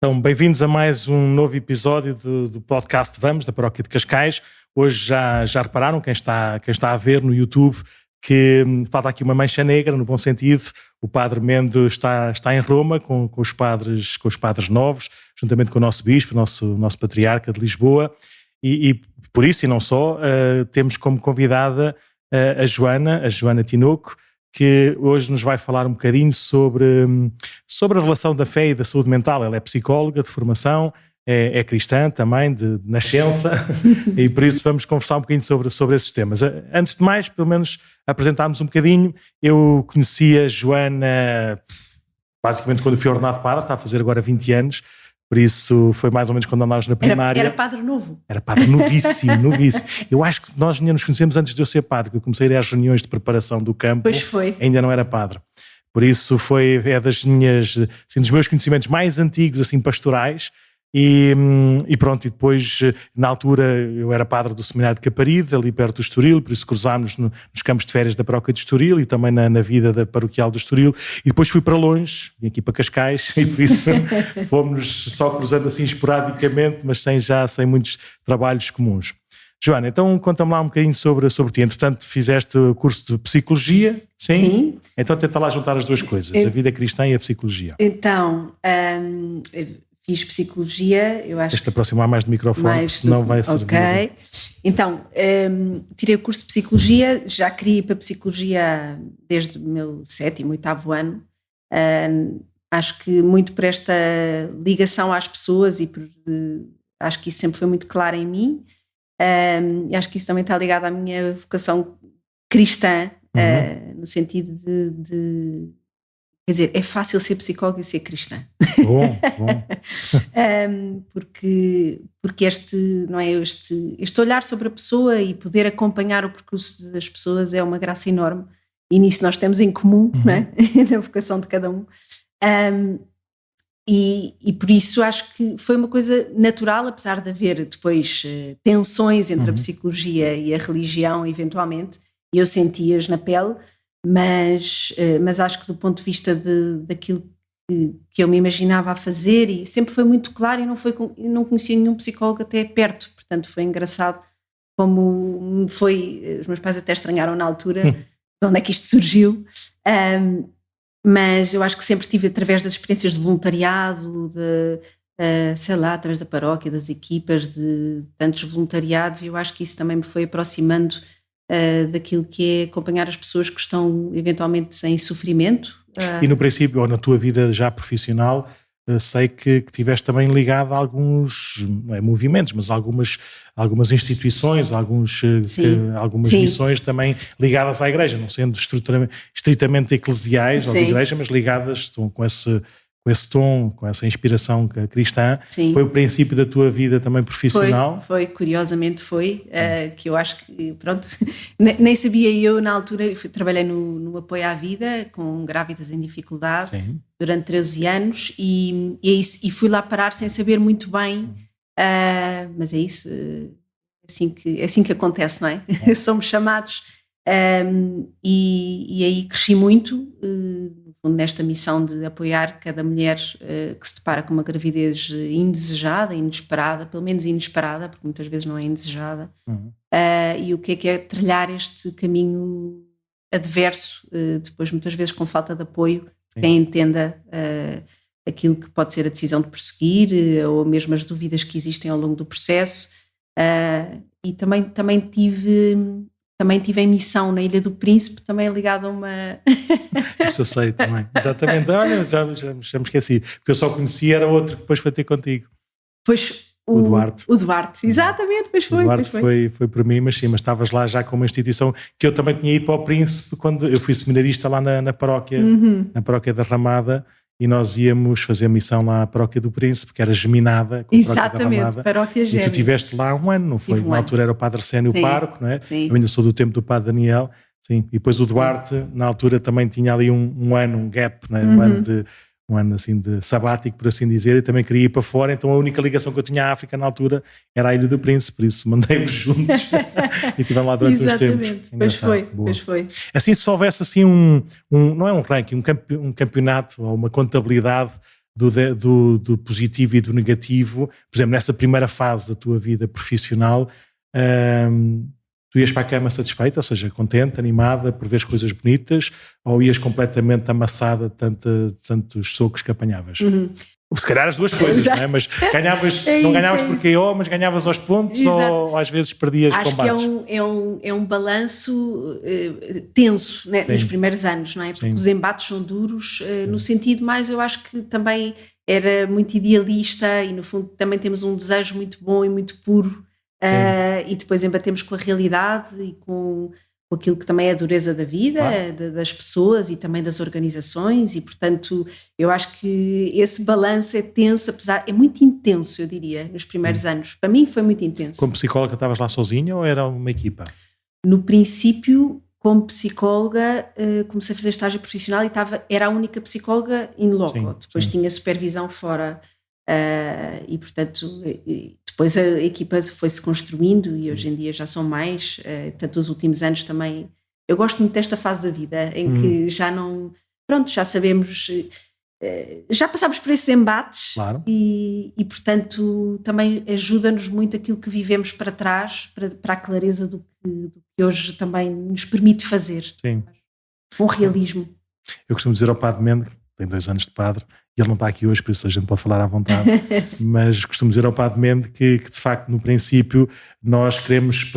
Então, bem-vindos a mais um novo episódio do podcast Vamos, da Paróquia de Cascais. Hoje já repararam, quem está a ver no YouTube, que falta aqui uma mancha negra, no bom sentido. O Padre Mendo está em Roma com os padres novos, juntamente com o nosso Bispo, nosso Patriarca de Lisboa. E por isso, e não só, temos como convidada a Joana Tinoco, que hoje nos vai falar um bocadinho sobre a relação da fé e da saúde mental. Ela é psicóloga de formação, é cristã também, de nascença, e por isso vamos conversar um bocadinho sobre esses temas. Antes de mais, pelo menos apresentarmos um bocadinho, eu conheci a Joana basicamente quando eu fui ordenado padre, está a fazer agora 20 anos, por isso foi mais ou menos quando andámos na primária. Era padre novo. Era padre novíssimo. Eu acho que nós ainda nos conhecemos antes de eu ser padre, que eu comecei a ir às reuniões de preparação do campo. Pois foi. Ainda não era padre. Por isso é dos meus conhecimentos mais antigos, assim, pastorais. E pronto, e depois, na altura, eu era padre do Seminário de Caparide, ali perto do Estoril, por isso cruzámos nos campos de férias da paróquia de Estoril e também na vida da paroquial do Estoril. E depois fui para longe, vim aqui para Cascais, e por isso fomos só cruzando assim esporadicamente, mas sem muitos trabalhos comuns. Joana, então conta-me lá um bocadinho sobre ti. Entretanto, fizeste o curso de Psicologia, sim? Sim. Então tenta lá juntar as duas coisas, a vida cristã e a psicologia. Então, fiz Psicologia, eu acho. Tens de aproximar mais do microfone, senão vai servir. Ok. Então, tirei o curso de Psicologia, já queria ir para Psicologia desde o meu 7º, 8º ano. Acho que muito por esta ligação às pessoas acho que isso sempre foi muito claro em mim. E acho que isso também está ligado à minha vocação cristã, no sentido de quer dizer, é fácil ser psicóloga e ser cristã. Bom. Porque este olhar sobre a pessoa e poder acompanhar o percurso das pessoas é uma graça enorme. E nisso nós temos em comum, não é? Na vocação de cada um. E por isso acho que foi uma coisa natural, apesar de haver depois tensões entre a psicologia e a religião, eventualmente, e eu senti-as na pele. Mas acho que do ponto de vista daquilo que eu me imaginava a fazer, e sempre foi muito claro, e não conhecia nenhum psicólogo até perto, portanto foi engraçado como foi, os meus pais até estranharam na altura de onde é que isto surgiu, mas eu acho que sempre tive, através das experiências de voluntariado, através da paróquia, das equipas, de tantos voluntariados, eu acho que isso também me foi aproximando daquilo que é acompanhar as pessoas que estão eventualmente em sofrimento. E no princípio, ou na tua vida já profissional, sei que tiveste também ligado a alguns, não é movimentos, mas algumas instituições, algumas missões também ligadas à Igreja, não sendo estritamente eclesiais ou de Igreja, mas ligadas com esse tom, com essa inspiração cristã. Sim. Foi o princípio da tua vida também profissional? Foi, curiosamente foi, que eu acho que, pronto, nem sabia eu na altura, trabalhei no apoio à vida, com grávidas em dificuldade, sim, durante 13 anos, e fui lá parar sem saber muito bem, mas é isso, é assim que acontece, não é? Somos chamados, e aí cresci muito, nesta missão de apoiar cada mulher que se depara com uma gravidez indesejada, inesperada, pelo menos inesperada, porque muitas vezes não é indesejada, e o que é trilhar este caminho adverso, depois muitas vezes com falta de apoio, de quem entenda aquilo que pode ser a decisão de prosseguir, ou mesmo as dúvidas que existem ao longo do processo, e também tive em missão na Ilha do Príncipe, também ligado a uma... Isso eu sei também, exatamente. Olha, já me esqueci, porque eu só conhecia, era outro que depois foi ter contigo. Pois, o Duarte. O Duarte, exatamente, pois foi. O Duarte foi para mim, mas sim, mas estavas lá já com uma instituição que eu também tinha ido para o Príncipe, quando eu fui seminarista lá na paróquia, na paróquia da Ramada, e nós íamos fazer missão lá à paróquia do Príncipe, que era geminada com a exatamente, paróquia Gêmea. E tu estiveste lá um ano, não foi? Na altura era o Padre Sénio Pároco, não é? Sim. Eu ainda sou do tempo do Padre Daniel. Sim. E depois o Duarte, na altura, também tinha ali um ano, um gap, não é? Um ano assim de sabático, por assim dizer, e também queria ir para fora, então a única ligação que eu tinha à África na altura era a Ilha do Príncipe, por isso mandei-vos juntos e estivemos lá durante uns tempos. Pois foi. Assim, se houvesse assim não é um ranking, um campeonato ou uma contabilidade do positivo e do negativo. Por exemplo, nessa primeira fase da tua vida profissional, tu ias para a cama satisfeita, ou seja, contente, animada por ver as coisas bonitas, ou ias completamente amassada de tantos socos que apanhavas? Se calhar as duas coisas, não é? Mas não ganhavas por KO, mas ganhavas aos pontos. Ou às vezes perdias combates? Acho que é um balanço tenso, né, nos primeiros anos, não é? Porque os embates são duros, no sentido mais, eu acho que também era muito idealista e no fundo também temos um desejo muito bom e muito puro, e depois embatemos com a realidade e com aquilo que também é a dureza da vida, claro, das pessoas e também das organizações, e portanto eu acho que esse balanço é tenso, é muito intenso, eu diria, nos primeiros anos. Para mim foi muito intenso. Como psicóloga estavas lá sozinha ou era uma equipa? No princípio, como psicóloga, comecei a fazer estágio profissional e era a única psicóloga in loco. Depois tinha supervisão fora, e portanto depois a equipa foi-se construindo e hoje em dia já são mais, portanto os últimos anos também, eu gosto muito desta fase da vida em que já não, pronto, já sabemos, já passámos por esses embates, claro, e portanto também ajuda-nos muito aquilo que vivemos para trás, para a clareza do que hoje também nos permite fazer. Sim. Com realismo. Eu costumo dizer ao Padre Mendes, que tem 2 anos de padre, e ele não está aqui hoje, por isso a gente pode falar à vontade, mas costumo dizer ao Padre Mendes que de facto no princípio nós queremos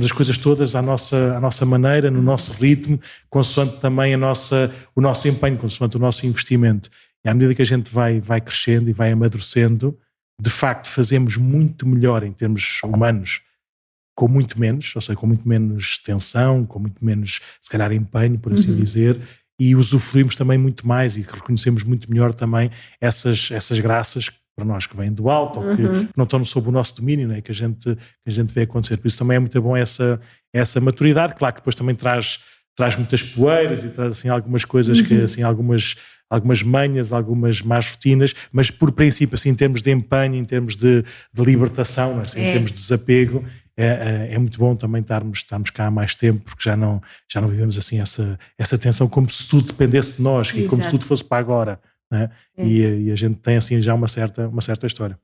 as coisas todas à nossa maneira, no nosso ritmo, consoante também o nosso empenho, consoante o nosso investimento. E à medida que a gente vai crescendo e vai amadurecendo, de facto fazemos muito melhor em termos humanos, com muito menos, ou seja, com muito menos tensão, com muito menos, se calhar, empenho, por assim dizer, e usufruímos também muito mais e reconhecemos muito melhor também essas graças para nós que vêm do alto ou que não estão sob o nosso domínio, né? que a gente vê acontecer. Por isso também é muito bom essa maturidade. Claro que depois também traz muitas poeiras e traz assim, algumas coisas, que, assim, algumas manhas, algumas más rotinas, mas por princípio, assim, em termos de empenho, em termos de libertação, assim, em termos de desapego, é muito bom também estarmos cá há mais tempo, porque já não vivemos assim essa tensão como se tudo dependesse de nós. Exato. E como se tudo fosse para agora, né? E a gente tem assim já uma certa história.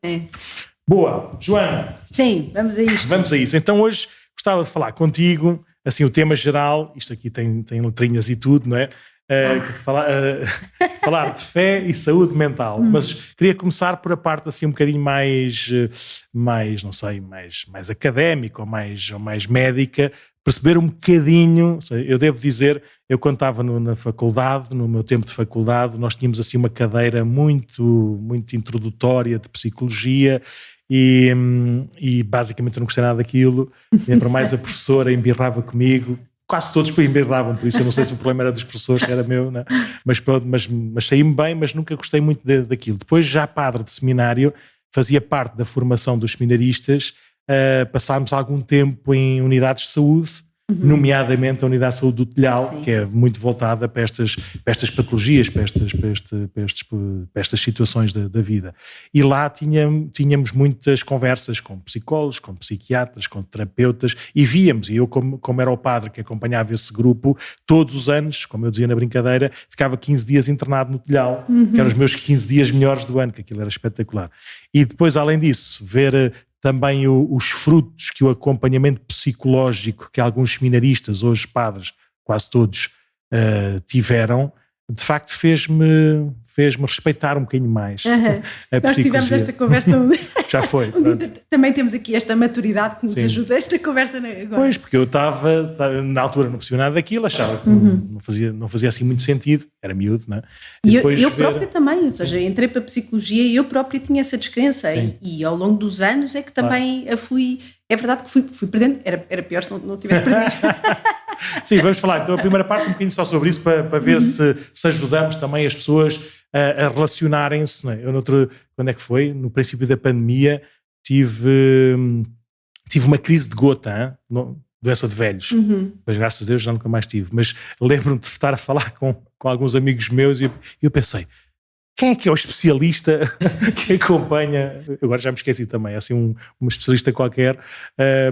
Boa, Joana. Sim, vamos a isto. Vamos a isso. Então hoje gostava de falar contigo, assim, o tema geral, isto aqui tem letrinhas e tudo, não é? Falar de fé e saúde mental, mas queria começar por a parte assim um bocadinho mais não sei, mais académica ou mais médica, perceber um bocadinho. Eu devo dizer, eu quando estava na faculdade, no meu tempo de faculdade, nós tínhamos assim uma cadeira muito, muito introdutória de psicologia e basicamente eu não gostei nada daquilo, nem para mais a professora embirrava comigo. Quase todos embirravam, por isso eu não sei se o problema era dos professores, era meu, né? mas saí-me bem, mas nunca gostei muito daquilo. Depois, já padre de seminário, fazia parte da formação dos seminaristas, passámos algum tempo em unidades de saúde, nomeadamente a unidade de saúde do Telhal, sim, que é muito voltada para estas patologias, para estas situações da vida. E lá tínhamos muitas conversas com psicólogos, com psiquiatras, com terapeutas, e víamos, e eu como era o padre que acompanhava esse grupo, todos os anos, como eu dizia na brincadeira, ficava 15 dias internado no Telhal, que eram os meus 15 dias melhores do ano, que aquilo era espetacular. E depois, além disso, ver também os frutos que o acompanhamento psicológico que alguns seminaristas, hoje padres, quase todos, tiveram, de facto fez-me respeitar um bocadinho mais a Nós tivemos esta conversa. Já foi. Também temos aqui esta maturidade que nos ajuda esta conversa agora. Pois, porque eu estava na altura não percebia nada daquilo, achava que não fazia assim muito sentido, era miúdo, não é? E eu própria também, ou seja, entrei para a psicologia e eu própria tinha essa descrença e ao longo dos anos é que também a fui, é verdade que fui perdendo, era pior se não tivesse perdido. Sim, vamos falar então a primeira parte um bocadinho só sobre isso para ver se ajudamos também as pessoas a relacionarem-se, não é? Quando é que foi? No princípio da pandemia tive uma crise de gota, doença de velhos, mas graças a Deus já nunca mais tive, mas lembro-me de estar a falar com alguns amigos meus e eu pensei, quem é que é o especialista que acompanha, agora já me esqueci também, assim um especialista qualquer,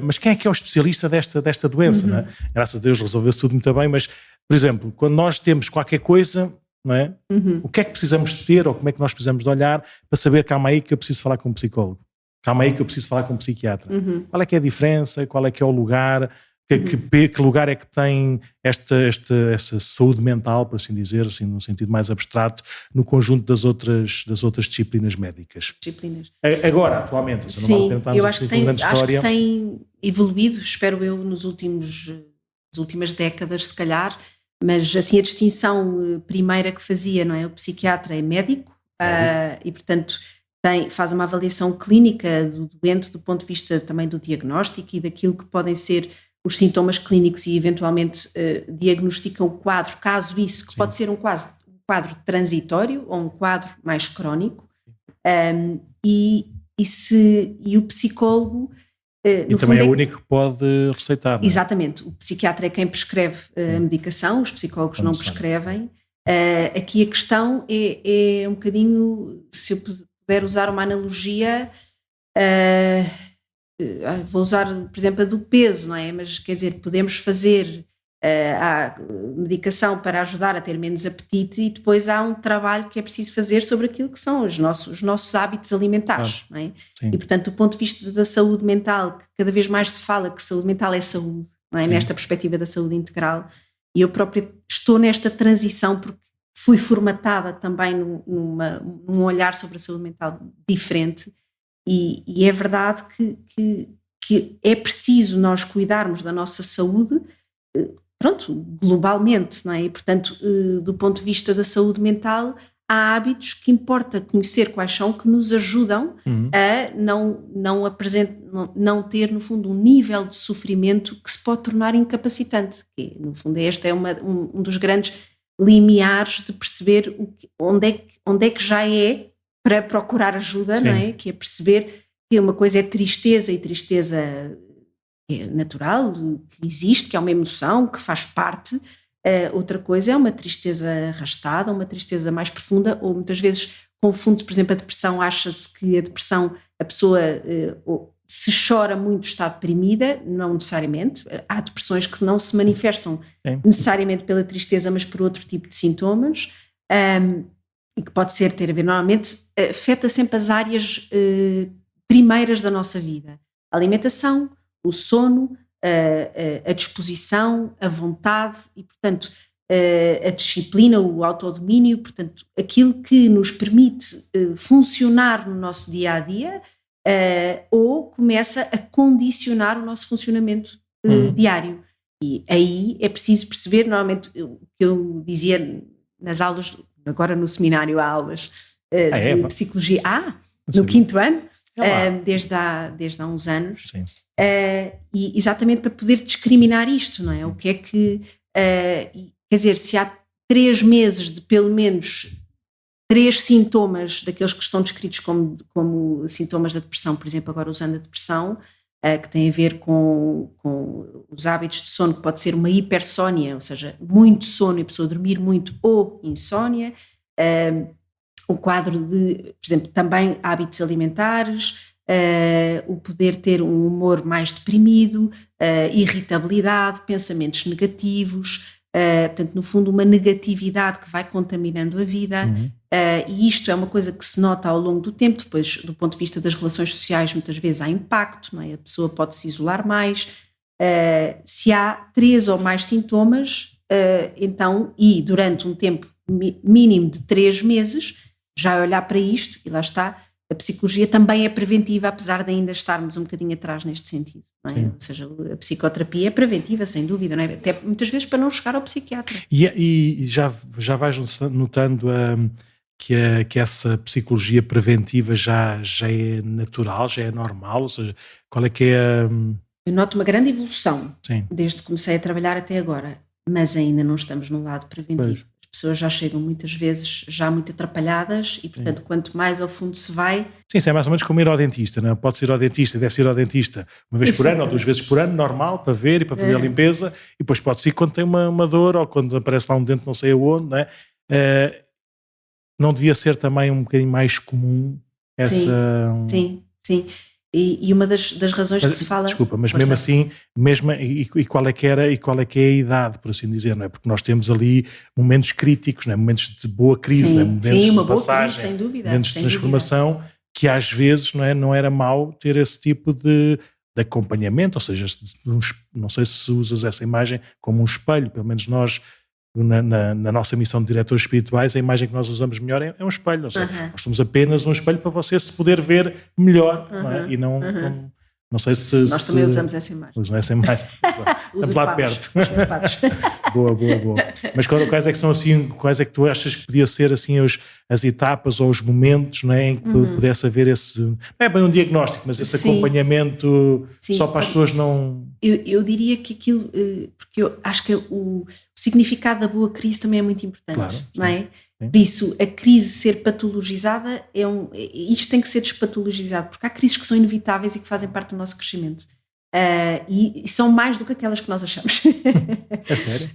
mas quem é que é o especialista desta doença, não é? Graças a Deus resolveu-se tudo muito bem, mas, por exemplo, quando nós temos qualquer coisa, não é? O que é que precisamos de ter, ou como é que nós precisamos de olhar para saber, calma aí que eu preciso falar com um psicólogo, calma aí que eu preciso falar com um psiquiatra. Qual é que é a diferença, qual é que é o lugar, que lugar é que tem essa saúde mental, por assim dizer, assim, num sentido mais abstrato, no conjunto das outras disciplinas médicas. Agora, atualmente, sim, eu acho que tem evoluído, espero eu, nas últimas décadas, se calhar, mas assim a distinção primeira que fazia, não é? O psiquiatra é médico e, portanto, faz uma avaliação clínica do doente do ponto de vista também do diagnóstico e daquilo que podem ser os sintomas clínicos e eventualmente diagnosticam o quadro, caso isso, que pode ser um quadro transitório ou um quadro mais crónico, e o psicólogo... e também é o único que pode receitar, não é? Exatamente, o psiquiatra é quem prescreve a medicação, os psicólogos não prescrevem. Aqui a questão é um bocadinho, se eu puder usar uma analogia... vou usar, por exemplo, a do peso, não é? Mas, quer dizer, podemos fazer a medicação para ajudar a ter menos apetite e depois há um trabalho que é preciso fazer sobre aquilo que são os nossos hábitos alimentares, não é? E, portanto, do ponto de vista da saúde mental, que cada vez mais se fala que saúde mental é saúde, não é? Nesta perspectiva da saúde integral, e eu própria estou nesta transição porque fui formatada também num olhar sobre a saúde mental diferente. E é verdade que é preciso nós cuidarmos da nossa saúde, globalmente, não é? E, portanto, do ponto de vista da saúde mental, há hábitos que importa conhecer quais são, que nos ajudam a não ter, no fundo, um nível de sofrimento que se pode tornar incapacitante. Que, no fundo, este é um dos grandes limiares de perceber onde é que já é para procurar ajuda, não é? Que é perceber que uma coisa é tristeza, e tristeza é natural, que existe, que é uma emoção, que faz parte. Outra coisa é uma tristeza arrastada, uma tristeza mais profunda, ou muitas vezes confunde-se, por exemplo, a depressão, acha-se que a depressão, a pessoa se chora muito está deprimida, não necessariamente. Há depressões que não se manifestam necessariamente pela tristeza, mas por outro tipo de sintomas. E que pode ter a ver, normalmente, afeta sempre as áreas primeiras da nossa vida. A alimentação, o sono, a disposição, a vontade e, portanto, a disciplina, o autodomínio, portanto, aquilo que nos permite funcionar no nosso dia-a-dia ou começa a condicionar o nosso funcionamento diário. E aí é preciso perceber, normalmente, o que eu dizia nas aulas... Agora no seminário há aulas de psicologia no 5º ano, desde há uns anos, e exatamente para poder discriminar isto, não é? O que é que, quer dizer, se há 3 meses de pelo menos 3 sintomas daqueles que estão descritos como sintomas da depressão, por exemplo, agora usando a depressão, que tem a ver com os hábitos de sono, que pode ser uma hipersónia, ou seja, muito sono e a pessoa dormir muito, ou insónia, o quadro de, por exemplo, também hábitos alimentares, o poder ter um humor mais deprimido, irritabilidade, pensamentos negativos, portanto, no fundo, uma negatividade que vai contaminando a vida. E isto é uma coisa que se nota ao longo do tempo. Depois, do ponto de vista das relações sociais, muitas vezes há impacto, não é? A pessoa pode se isolar mais. Se há 3 ou mais sintomas, então, e durante um tempo mínimo de 3 meses, já olhar para isto, e lá está, a psicologia também é preventiva, apesar de ainda estarmos um bocadinho atrás neste sentido, não é? Ou seja, a psicoterapia é preventiva, sem dúvida, não é? Até muitas vezes para não chegar ao psiquiatra. E já vais notando que essa psicologia preventiva já é natural, já é normal, ou seja, qual é que é Eu noto uma grande evolução desde que comecei a trabalhar até agora, mas ainda não estamos no lado preventivo. As pessoas já chegam muitas vezes já muito atrapalhadas e, portanto, quanto mais ao fundo se vai... Sim, isso é mais ou menos como ir ao dentista, não é? Pode-se ir ao dentista, deve-se ir ao dentista uma vez por ano ou 2 vezes por ano, normal, para ver e para fazer a limpeza, e depois pode-se ir quando tem uma dor ou quando aparece lá um dente não sei aonde, não é? Não devia ser também um bocadinho mais comum essa... Sim. E uma das razões que se fala... Desculpa, mas mesmo assim, e qual é que é a idade, por assim dizer, não é? Porque nós temos ali momentos críticos, não é? Momentos de boa crise, não é? Momentos uma de boa passagem, crise, sem dúvida. momentos de transformação, que às vezes não era mau ter esse tipo de acompanhamento, ou seja, não sei se usas essa imagem como um espelho, pelo menos nós... Na nossa missão de diretores espirituais, a imagem que nós usamos melhor é um espelho, ou seja, nós somos apenas um espelho para você se poder ver melhor, não é? E não sei se... Nós também usamos essa imagem. Usam essa imagem. Estamos lá de perto. Boa. Mas quais é que são assim, quais é que tu achas que podia ser assim as etapas ou os momentos, não é, em que pudesse haver esse, não é bem um diagnóstico, mas esse acompanhamento só para as pessoas não... Eu diria que aquilo, porque eu acho que o significado da boa crise também é muito importante, claro, não é? Sim. Por isso, a crise ser patologizada, isto tem que ser despatologizado, porque há crises que são inevitáveis e que fazem parte do nosso crescimento. E são mais do que aquelas que nós achamos. É sério?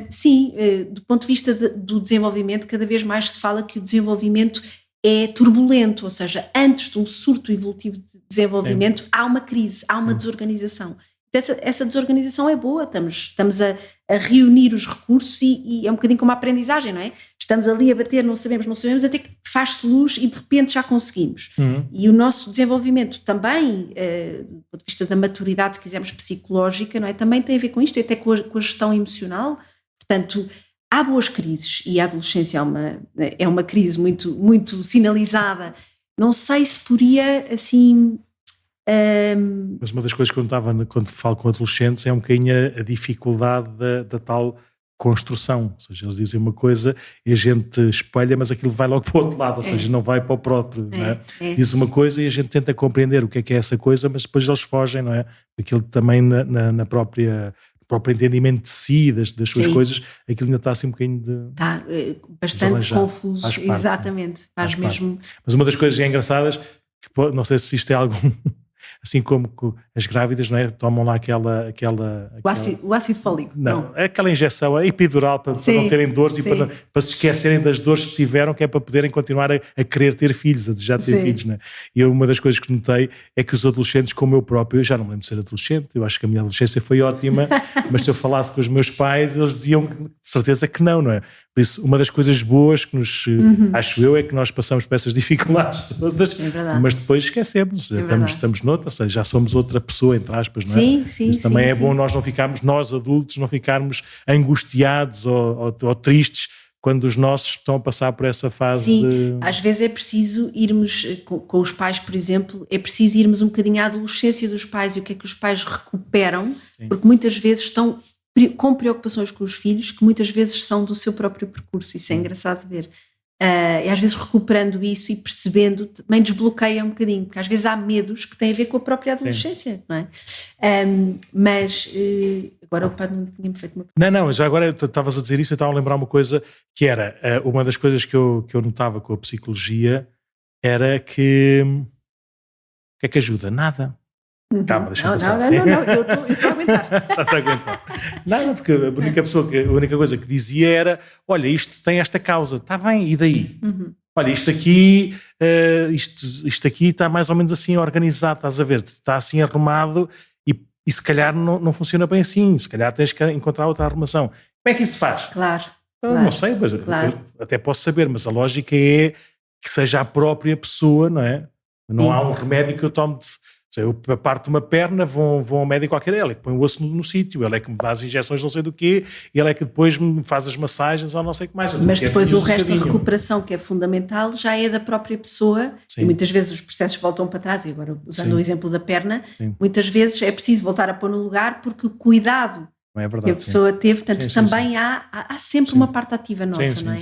Sim, do ponto de vista do desenvolvimento, cada vez mais se fala que o desenvolvimento é turbulento, ou seja, antes de um surto evolutivo de desenvolvimento, há uma crise, há uma desorganização. Essa desorganização é boa, estamos a reunir os recursos e é um bocadinho como a aprendizagem, não é? Estamos ali a bater, não sabemos, até que faz-se luz e de repente já conseguimos. E o nosso desenvolvimento também, do ponto de vista da maturidade, se quisermos, psicológica, não é? Também tem a ver com isto, até com a gestão emocional. Portanto, há boas crises e a adolescência é uma crise muito, muito sinalizada. Não sei se podia, assim... Mas uma das coisas que eu notava quando falo com adolescentes é um bocadinho a dificuldade da tal construção, ou seja, eles dizem uma coisa e a gente espelha, mas aquilo vai logo para o outro lado, ou seja, não vai para o próprio, não é? Diz uma coisa e a gente tenta compreender o que é essa coisa, mas depois eles fogem, não é? Aquilo também na própria... o próprio entendimento de si, das suas coisas, aquilo ainda está assim um bocadinho de... Está bastante confuso, faz parte, exatamente, faz mesmo... Parte. Mas uma das coisas engraçadas, que não sei se isto é algum... assim como as grávidas, não é? Tomam lá o ácido fólico. Não, aquela injeção epidural para não terem dores e para se esquecerem das dores que tiveram, que é para poderem continuar a querer ter filhos, a desejar ter filhos, não é? E uma das coisas que notei é que os adolescentes, como eu próprio, eu já não me lembro de ser adolescente, eu acho que a minha adolescência foi ótima, mas se eu falasse com os meus pais, eles diziam de certeza que não é? Por isso, uma das coisas boas que nos, acho eu, é que nós passamos por essas dificuldades todas, mas depois esquecemos, estamos noutra, ou seja, já somos outra pessoa, entre aspas, não é? Isso também é bom nós não ficarmos, nós adultos, não ficarmos angustiados ou tristes quando os nossos estão a passar por essa fase às vezes é preciso irmos, com os pais, por exemplo, é preciso irmos um bocadinho à adolescência dos pais e o que é que os pais recuperam, porque muitas vezes estão com preocupações com os filhos que muitas vezes são do seu próprio percurso, isso é engraçado de ver. E às vezes recuperando isso e percebendo também desbloqueia um bocadinho, porque às vezes há medos que têm a ver com a própria adolescência, não é? Mas agora o padre não tinha-me feito uma pergunta. Não, já agora estavas a dizer isso, eu estava a lembrar uma coisa que era, uma das coisas que eu notava com a psicologia era que o que é que ajuda? Nada. Calma, deixa-me passar. Não, eu estou a aguentar. Estás a aguentar. Não, porque a única coisa que dizia era, olha, isto tem esta causa, está bem, e daí? Olha, isto aqui está mais ou menos assim organizado, estás a ver, está assim arrumado e se calhar não funciona bem assim, se calhar tens que encontrar outra arrumação. Como é que isso se faz? Claro. Não sei, mas eu até posso saber, mas a lógica é que seja a própria pessoa, não é? Não há um remédio que eu tome... Eu parto uma perna, vou ao médico qualquer, ele é que põe o osso no sítio, ele é que me dá as injeções não sei do quê, ele é que depois me faz as massagens ou não sei o que mais. Mas depois o resto da recuperação, que é fundamental, já é da própria pessoa. E muitas vezes os processos voltam para trás, e agora usando o exemplo da perna, muitas vezes é preciso voltar a pôr no lugar porque o cuidado que a pessoa teve, portanto também há sempre uma parte ativa nossa, não é?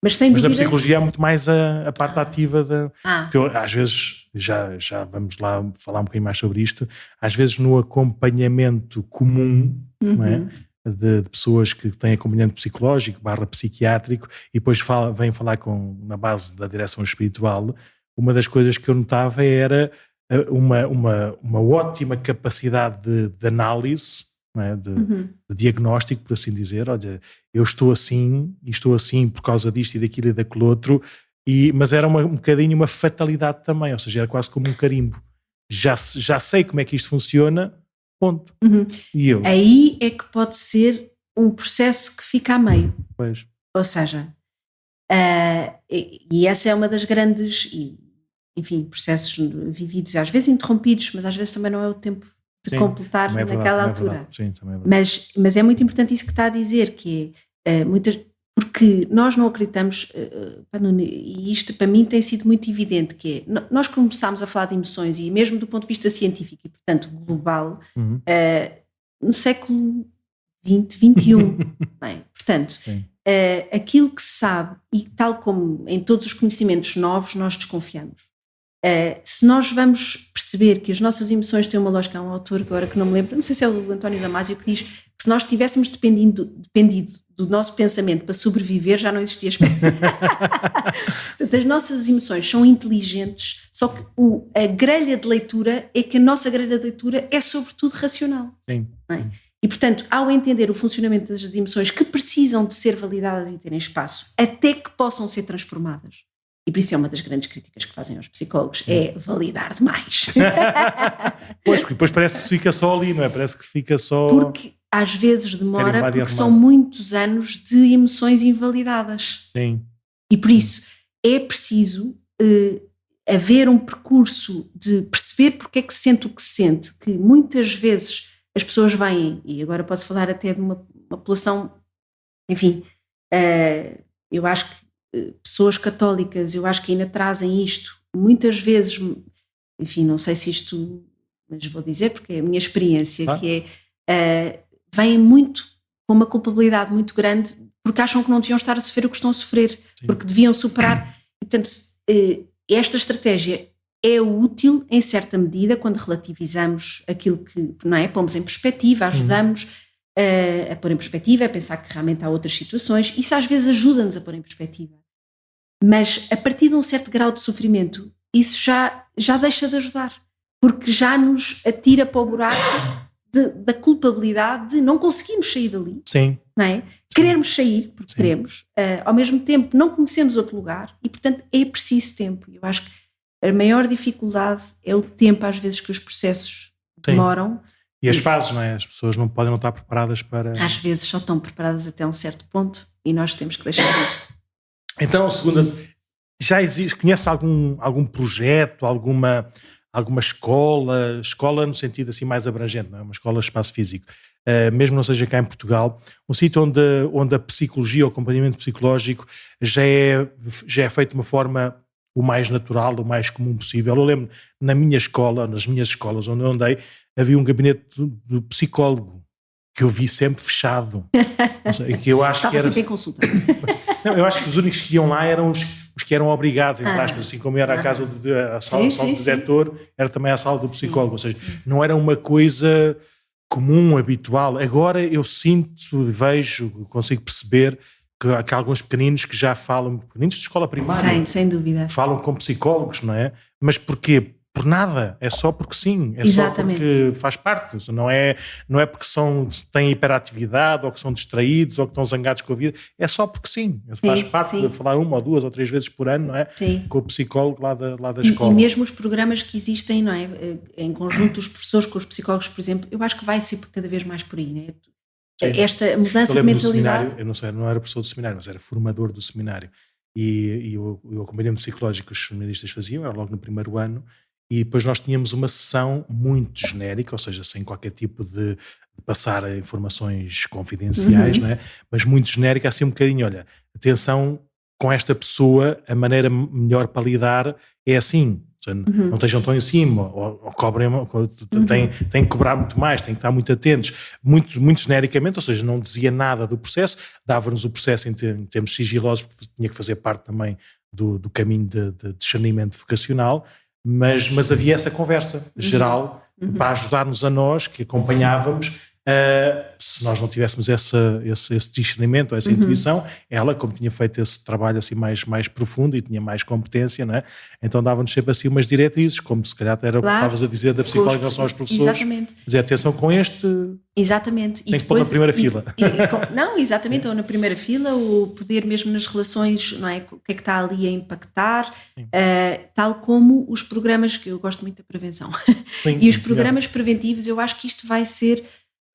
Mas sem dúvida... na psicologia há muito mais a parte ativa que eu, às vezes, já vamos lá falar um bocadinho mais sobre isto, às vezes no acompanhamento comum, não é? de pessoas que têm acompanhamento psicológico / psiquiátrico e depois vêm falar na base da direção espiritual, uma das coisas que eu notava era uma ótima capacidade de análise, não é? De diagnóstico, por assim dizer. Olha, eu estou assim e estou assim por causa disto e daquilo e daquele outro, mas era um bocadinho uma fatalidade também, ou seja, era quase como um carimbo. já sei como é que isto funciona, ponto. E eu? Aí é que pode ser um processo que fica a meio. Pois. Ou seja, e essa é uma das grandes, enfim, processos vividos, às vezes interrompidos, mas às vezes também não é o tempo de completar naquela altura. Sim, também é verdade. Mas é muito importante isso que está a dizer, que é porque nós não acreditamos, e isto para mim tem sido muito evidente, que é, nós começámos a falar de emoções, e mesmo do ponto de vista científico, e portanto global, no século XX, XXI. Bem, portanto, aquilo que se sabe, e tal como em todos os conhecimentos novos, nós desconfiamos. Se nós vamos perceber que as nossas emoções têm uma lógica, há um autor agora que não me lembro, não sei se é o António Damasio, que diz que se nós tivéssemos dependido do nosso pensamento para sobreviver, já não existia espécie. Portanto, as nossas emoções são inteligentes, só que a grelha de leitura é que a nossa grelha de leitura é sobretudo racional. Sim. Não é? E, portanto, ao entender o funcionamento das emoções que precisam de ser validadas e terem espaço até que possam ser transformadas, e por isso é uma das grandes críticas que fazem aos psicólogos, é validar demais. Pois, porque depois parece que se fica só ali, não é? Parece que se fica só... Porque às vezes demora, porque são muitos anos de emoções invalidadas. Sim. E por isso é preciso haver um percurso de perceber porque é que se sente o que se sente, que muitas vezes as pessoas vêm, e agora posso falar até de uma população, enfim, eu acho que pessoas católicas, eu acho que ainda trazem isto, muitas vezes, enfim, não sei se isto, mas vou dizer porque é a minha experiência, que é, vêm muito com uma culpabilidade muito grande, porque acham que não deviam estar a sofrer o que estão a sofrer, sim, porque deviam superar, e portanto, esta estratégia é útil em certa medida quando relativizamos aquilo que, não é, pomos em perspectiva, ajudamos a pôr em perspectiva, a pensar que realmente há outras situações, isso às vezes ajuda-nos a pôr em perspectiva. Mas a partir de um certo grau de sofrimento, isso já deixa de ajudar, porque já nos atira para o buraco da culpabilidade de não conseguirmos sair dali. Sim. Não é? Queremos sair, porque queremos, ao mesmo tempo não conhecemos outro lugar e, portanto, é preciso tempo. Eu acho que a maior dificuldade é o tempo, às vezes, que os processos demoram. E as fases, não é? As pessoas não podem não estar preparadas para... Às vezes só estão preparadas até um certo ponto e nós temos que deixar ir. Então, segunda, já existe, conhece algum projeto, alguma escola no sentido assim mais abrangente, não é? Uma escola de espaço físico, mesmo não seja cá em Portugal, um sítio onde a psicologia, o acompanhamento psicológico já é feito de uma forma o mais natural, o mais comum possível. Eu lembro, nas minhas escolas onde eu andei, havia um gabinete do psicólogo que eu vi sempre fechado. Que eu acho Estava que era... sempre em consulta. Não, eu acho que os únicos que iam lá eram os que eram obrigados, entre aspas, assim como era a casa a sala do diretor, era também a sala do psicólogo, ou seja, não era uma coisa comum, habitual. Agora eu sinto, vejo, consigo perceber que há alguns pequeninos que já falam, pequeninos de escola primária, sem dúvida, falam com psicólogos, não é? Mas porquê? Por nada, é só porque sim, é exatamente, só porque faz parte, não é porque têm hiperatividade ou que são distraídos ou que estão zangados com a vida, é só porque sim, faz parte de falar 1 ou 2 ou 3 vezes por ano, não é? Sim. Com o psicólogo lá da escola. E mesmo os programas que existem, não é? Em conjunto os professores com os psicólogos, por exemplo, eu acho que vai ser cada vez mais por aí, não é? Sim. Esta mudança de mentalidade. Eu não era professor do seminário, mas era formador do seminário e o acompanhamento psicológico que os seminaristas faziam era logo no primeiro ano. E depois nós tínhamos uma sessão muito genérica, ou seja, sem qualquer tipo de passar informações confidenciais, não é? Mas muito genérica, assim um bocadinho, olha, atenção, com esta pessoa, a maneira melhor para lidar é assim, ou seja, não estejam tão em cima, ou cobrem, têm que cobrar muito mais, têm que estar muito atentos, muito genericamente, ou seja, não dizia nada do processo, dava-nos o processo em termos sigilosos, porque tinha que fazer parte também do caminho de discernimento vocacional. Mas havia essa conversa geral para ajudar-nos a nós, que acompanhávamos, Se nós não tivéssemos esse discernimento, essa intuição, ela, como tinha feito esse trabalho assim mais profundo e tinha mais competência, não é? Então dava-nos sempre assim umas diretrizes, como se calhar era o que estavas a dizer da psicóloga em relação aos professores. Exatamente. Dizer, atenção com este... Exatamente. Tem que pôr na primeira fila. Não, exatamente, ou na primeira fila, ou poder mesmo nas relações, não é? O que é que está ali a impactar, tal como os programas, que eu gosto muito da prevenção. Sim, e os programas preventivos, eu acho que isto vai ser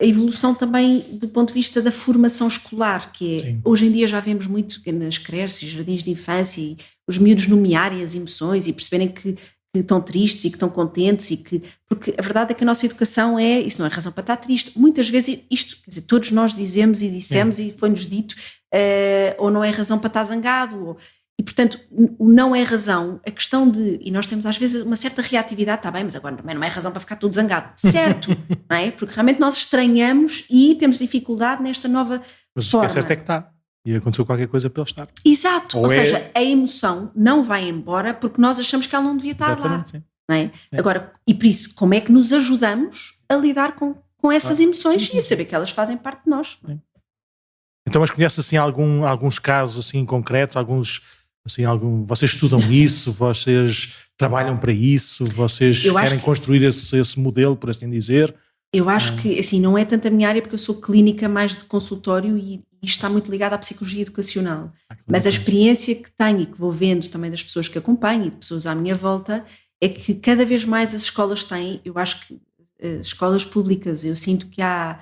a evolução também do ponto de vista da formação escolar, que é, hoje em dia já vemos muito nas creches e jardins de infância, e os miúdos nomearem as emoções e perceberem que estão tristes e que estão contentes, porque a verdade é que a nossa educação isso não é razão para estar triste. Muitas vezes isto, quer dizer, todos nós dizemos e dissemos e foi-nos dito, ou não é razão para estar zangado, e portanto o não é razão, a questão e nós temos às vezes uma certa reatividade, está bem, mas agora também não é razão para ficar tudo zangado, certo, não é? Porque realmente nós estranhamos e temos dificuldade nesta nova mas forma. Mas o que é certo é que está. E aconteceu qualquer coisa para ele estar. Exato, ou seja, a emoção não vai embora porque nós achamos que ela não devia estar lá. Sim. Não é? Agora, e por isso, como é que nos ajudamos a lidar com essas emoções e a saber que elas fazem parte de nós? Sim. Então, mas conhece assim alguns casos assim concretos, vocês estudam isso, vocês trabalham para isso, vocês querem construir esse modelo, por assim dizer? Eu acho que, assim, não é tanto a minha área, porque eu sou clínica mais de consultório e isto está muito ligado à psicologia educacional. Mas a experiência que tenho e que vou vendo também das pessoas que acompanho e de pessoas à minha volta é que cada vez mais as escolas têm, eu acho que escolas públicas, eu sinto que há,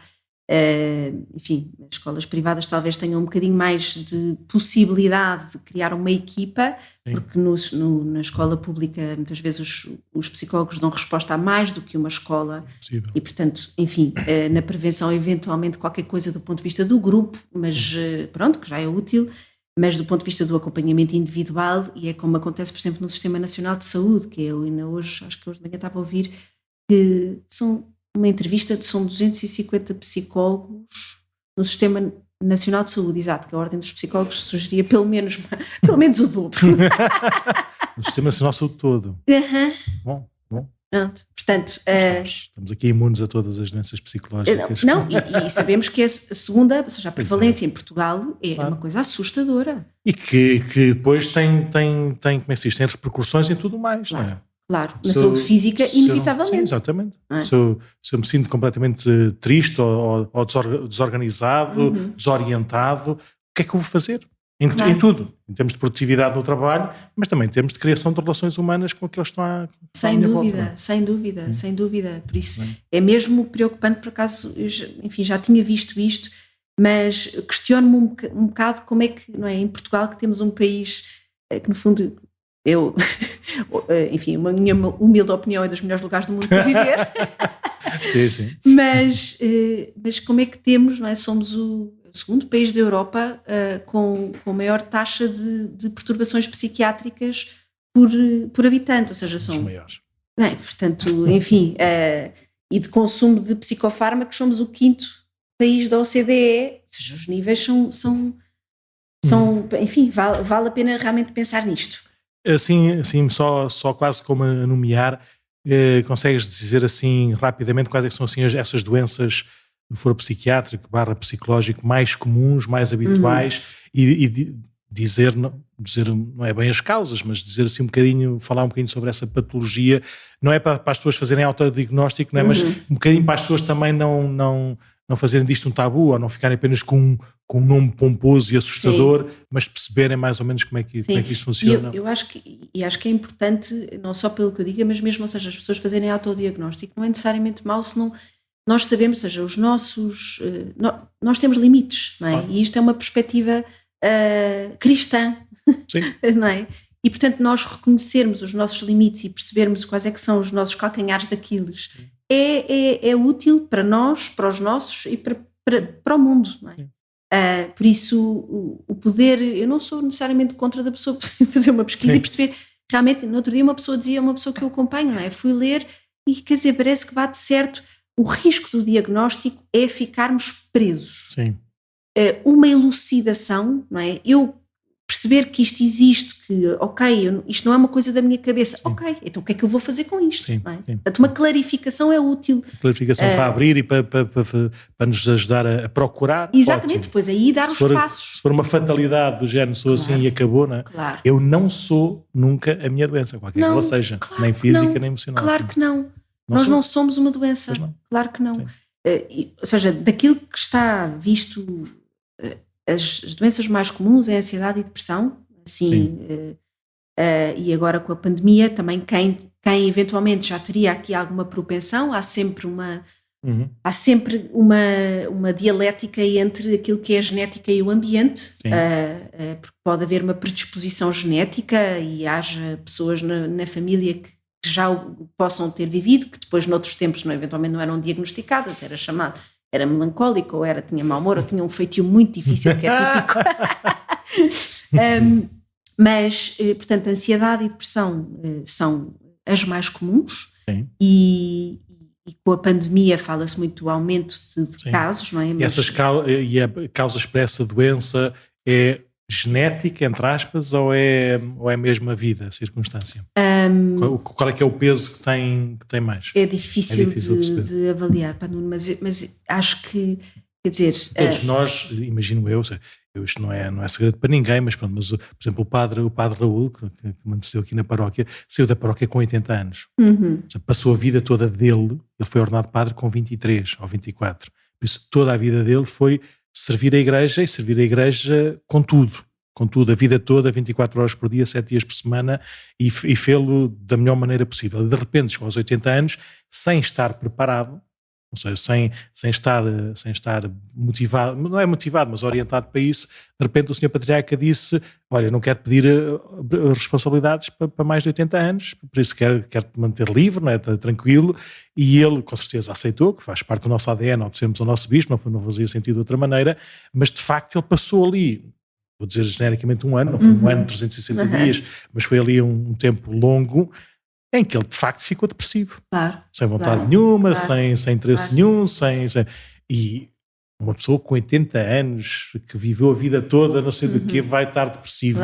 enfim, as escolas privadas talvez tenham um bocadinho mais de possibilidade de criar uma equipa, porque na escola pública muitas vezes os psicólogos dão resposta a mais do que uma escola. Possível. E portanto, enfim, na prevenção eventualmente qualquer coisa do ponto de vista do grupo, mas pronto, que já é útil, mas do ponto de vista do acompanhamento individual, e é como acontece, por exemplo, no Sistema Nacional de Saúde, que eu ainda hoje, acho que hoje de manhã estava a ouvir, que uma entrevista, são 250 psicólogos no Sistema Nacional de Saúde, exato, que a Ordem dos Psicólogos sugeria pelo menos o dobro. No Sistema Nacional de Saúde todo. Bom. Pronto, portanto... Estamos aqui imunes a todas as doenças psicológicas. Não, e sabemos que a segunda, ou seja, a prevalência em Portugal é uma coisa assustadora. E que depois tem, como é que se diz, tem repercussões em tudo mais, não é? Claro, na saúde física, inevitavelmente. Sim, exatamente. Se eu me sinto completamente triste ou desorganizado, desorientado, o que é que eu vou fazer? Em tudo. Em termos de produtividade no trabalho, mas também em termos de criação de relações humaas com aqueles que estão à minha volta. Sem dúvida. Por isso é mesmo preocupante, por acaso, enfim, já tinha visto isto, mas questiono-me um bocado como é que, não é, em Portugal, que temos um país que no fundo... enfim, uma minha humilde opinião, é dos melhores lugares do mundo para viver. Sim. Mas como é que temos, não é? Somos o segundo país da Europa com maior taxa de perturbações psiquiátricas por habitante, ou seja, são... Os maiores. Portanto, enfim, e de consumo de psicofármacos somos o quinto país da OCDE, ou seja, os níveis são enfim, vale a pena realmente pensar nisto. Assim só quase como a nomear, consegues dizer assim rapidamente quais é que são assim essas doenças do foro psiquiátrico / psicológico mais comuns, mais habituais, e dizer, não é bem as causas, mas dizer assim falar um bocadinho sobre essa patologia, não é para as pessoas fazerem autodiagnóstico, não é? Mas um bocadinho para as pessoas também não fazerem disto um tabu, ou não ficarem apenas com um nome pomposo e assustador, mas perceberem mais ou menos como é que isto funciona. Eu acho que é importante, não só pelo que eu diga, mas mesmo, ou seja, as pessoas fazerem autodiagnóstico não é necessariamente mau, senão nós sabemos, ou seja, os nossos... nós temos limites, não é? E isto é uma perspectiva cristã, não é? E, portanto, nós reconhecermos os nossos limites e percebermos quais é que são os nossos calcanhares daqueles é útil para nós, para os nossos e para o mundo, não é? Por isso, o poder... Eu não sou necessariamente contra da pessoa fazer uma pesquisa e perceber... Realmente, no outro dia uma pessoa que eu acompanho, não é? Fui ler e, quer dizer, parece que bate certo. O risco do diagnóstico é ficarmos presos. Sim. Uma elucidação, não é? Eu perceber que isto existe, que isto não é uma coisa da minha cabeça, então o que é que eu vou fazer com isto? Sim, não é? sim. Portanto, uma clarificação é útil. Clarificação para abrir e para nos ajudar a procurar. Exatamente, ótimo. depois aí dar os passos. Se for uma fatalidade do género, sou assim e acabou, não é? Claro. Eu não sou nunca a minha doença, qualquer que ela seja, nem física nem emocional. Claro que não. Nós não somos uma doença. Claro que não. Ou seja, daquilo que está visto, as doenças mais comuns é a ansiedade e depressão, assim, e agora com a pandemia também quem eventualmente já teria aqui alguma propensão, há sempre uma dialética entre aquilo que é a genética e o ambiente, porque pode haver uma predisposição genética e haja pessoas na família que já o possam ter vivido, que depois noutros tempos eventualmente não eram diagnosticadas, era melancólico, ou tinha mau humor, ou tinha um feitio muito difícil, que é típico. Mas, portanto, ansiedade e depressão são as mais comuns. E com a pandemia fala-se muito do aumento de casos, não é? Mas... E a causa expressa da doença é genética, entre aspas, ou é mesmo a vida, a circunstância? Qual é que é o peso que tem mais? É difícil de avaliar, mas acho que, quer dizer... Todos nós, imagino eu, isto não é segredo para ninguém, mas pronto, por exemplo, o padre Raul, que me antecedeu aqui na paróquia, saiu da paróquia com 80 anos. Passou a vida toda dele, ele foi ordenado padre com 23 ou 24. Por isso, toda a vida dele foi servir a igreja e servir a igreja com tudo, a vida toda, 24 horas por dia, 7 dias por semana, e fê-lo da melhor maneira possível. De repente, chegou aos 80 anos, sem estar preparado, ou seja, sem estar motivado, não é motivado, mas orientado para isso. De repente o Sr. Patriarca disse: olha, não quero pedir responsabilidades para mais de 80 anos, por isso quero-te manter livre, não é? Tranquilo. E ele, com certeza, aceitou, que faz parte do nosso ADN, obedecemos ao nosso bispo, não fazia sentido de outra maneira, mas de facto ele passou ali, vou dizer genericamente um ano, não foi um ano, 360 dias, mas foi ali um tempo longo, em que ele de facto ficou depressivo. Sem vontade nenhuma, sem interesse nenhum, e uma pessoa com 80 anos, que viveu a vida toda, não sei do que, vai estar depressivo.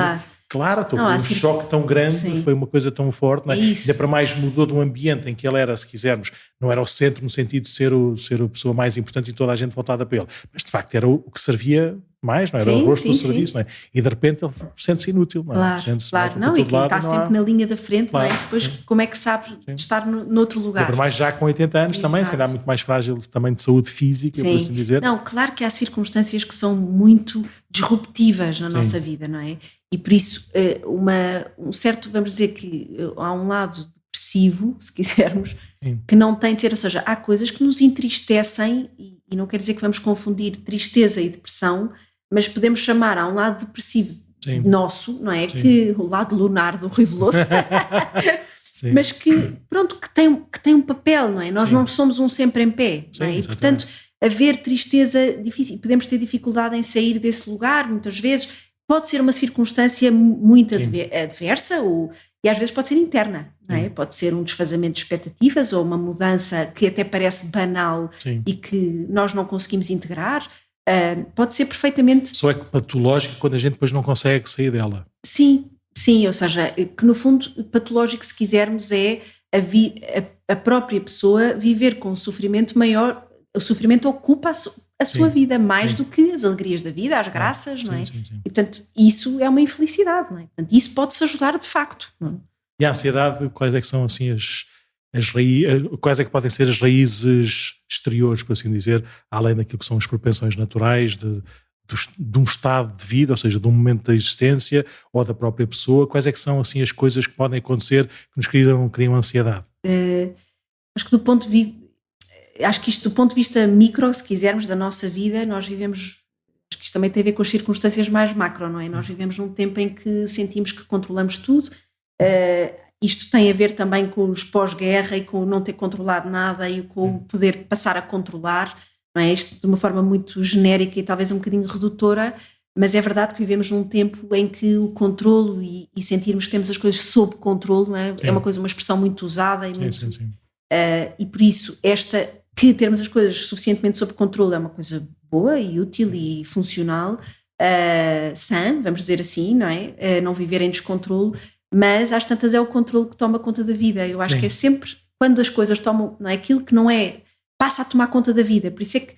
Claro, foi um choque tão grande, foi uma coisa tão forte, não é? Ainda para mais mudou de um ambiente em que ele era, se quisermos, não era o centro no sentido de ser a pessoa mais importante e toda a gente voltada para ele, mas de facto era o que servia mais, não era o rosto do serviço, não é? E de repente ele sente-se inútil, não é? E quem está sempre na linha da frente, não é? Depois como é que sabe estar noutro lugar? Ainda para mais já com 80 anos também, se calhar muito mais frágil também de saúde física, por assim dizer. Não, claro que há circunstâncias que são muito disruptivas na nossa vida, não é? E por isso, um certo, vamos dizer que há um lado depressivo, se quisermos, que não tem de ser, ou seja, há coisas que nos entristecem e não quer dizer que vamos confundir tristeza e depressão, mas podemos chamar a um lado depressivo nosso, não é? Que o lado lunar do Rui Veloso, mas que, pronto, que tem um papel, não é? Nós não somos um sempre em pé, não é? E, portanto, haver tristeza difícil, podemos ter dificuldade em sair desse lugar, muitas vezes. Pode ser uma circunstância muito adversa e às vezes pode ser interna, não é? Pode ser um desfazamento de expectativas ou uma mudança que até parece banal e que nós não conseguimos integrar. Pode ser perfeitamente... Só é patológico quando a gente depois não consegue sair dela. Sim, ou seja, que no fundo patológico, se quisermos, é a própria pessoa viver com um sofrimento maior. O sofrimento ocupa a sua vida mais do que as alegrias da vida, as graças, não é? E portanto isso é uma infelicidade, não é? Portanto isso pode-se ajudar de facto, não é? E a ansiedade, quais é que são assim quais é que podem ser as raízes exteriores, por assim dizer, além daquilo que são as propensões naturais de um estado de vida, ou seja, de um momento da existência ou da própria pessoa, quais é que são assim as coisas que podem acontecer que nos criam ansiedade? Acho que isto do ponto de vista micro, se quisermos, da nossa vida, nós vivemos, acho que isto também tem a ver com as circunstâncias mais macro, não é? Nós vivemos num tempo em que sentimos que controlamos tudo, isto tem a ver também com os pós-guerra e com o não ter controlado nada e com o poder passar a controlar, não é? Isto de uma forma muito genérica e talvez um bocadinho redutora, mas é verdade que vivemos num tempo em que o controlo e sentirmos que temos as coisas sob controle, não é? É uma expressão muito usada e e por isso que termos as coisas suficientemente sob controle é uma coisa boa e útil e funcional, sã, vamos dizer assim, não é? Não viver em descontrole, mas às tantas é o controle que toma conta da vida. Eu acho que é sempre quando as coisas tomam, não é? Aquilo que não é, passa a tomar conta da vida. Por isso é que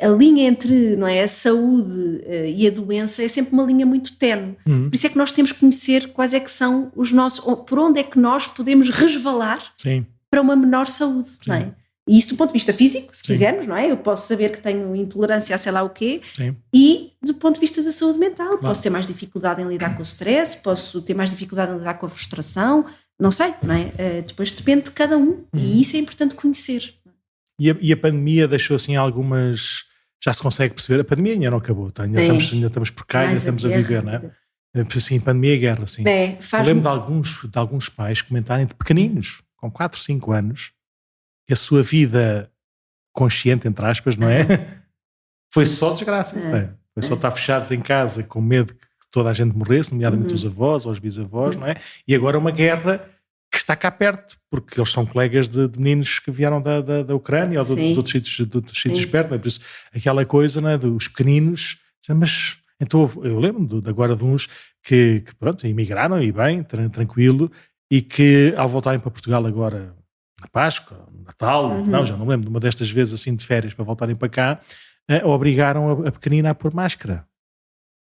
a linha entre, não é, a saúde e a doença é sempre uma linha muito tenue. Por isso é que nós temos que conhecer quais é que são os nossos, por onde é que nós podemos resvalar para uma menor saúde, não é? E isso do ponto de vista físico, se quisermos, não é? Eu posso saber que tenho intolerância a sei lá o quê, e do ponto de vista da saúde mental, posso ter mais dificuldade em lidar com o stress, posso ter mais dificuldade em lidar com a frustração, não sei, não é? Depois depende de cada um, e isso é importante conhecer. E a pandemia deixou assim algumas... Já se consegue perceber, a pandemia ainda não acabou, tá? Ainda estamos por cá, ainda estamos a viver, não é? Assim, pandemia e guerra, assim. Eu lembro de alguns pais comentarem de pequeninos, com 4, 5 anos, que a sua vida consciente, entre aspas, não é? Foi só desgraça. Foi só estar fechados em casa com medo que toda a gente morresse, nomeadamente os avós ou os bisavós, não é? E agora uma guerra que está cá perto, porque eles são colegas de meninos que vieram da Ucrânia ou de outros sítios perto, não é? Por isso, aquela coisa, não é? Dos pequeninos, mas então eu lembro agora de uns que pronto, emigraram e bem, tranquilo, e que ao voltarem para Portugal agora, na Páscoa, no Natal, não, já não lembro, de uma destas vezes assim de férias para voltarem para cá, obrigaram a pequenina a pôr máscara.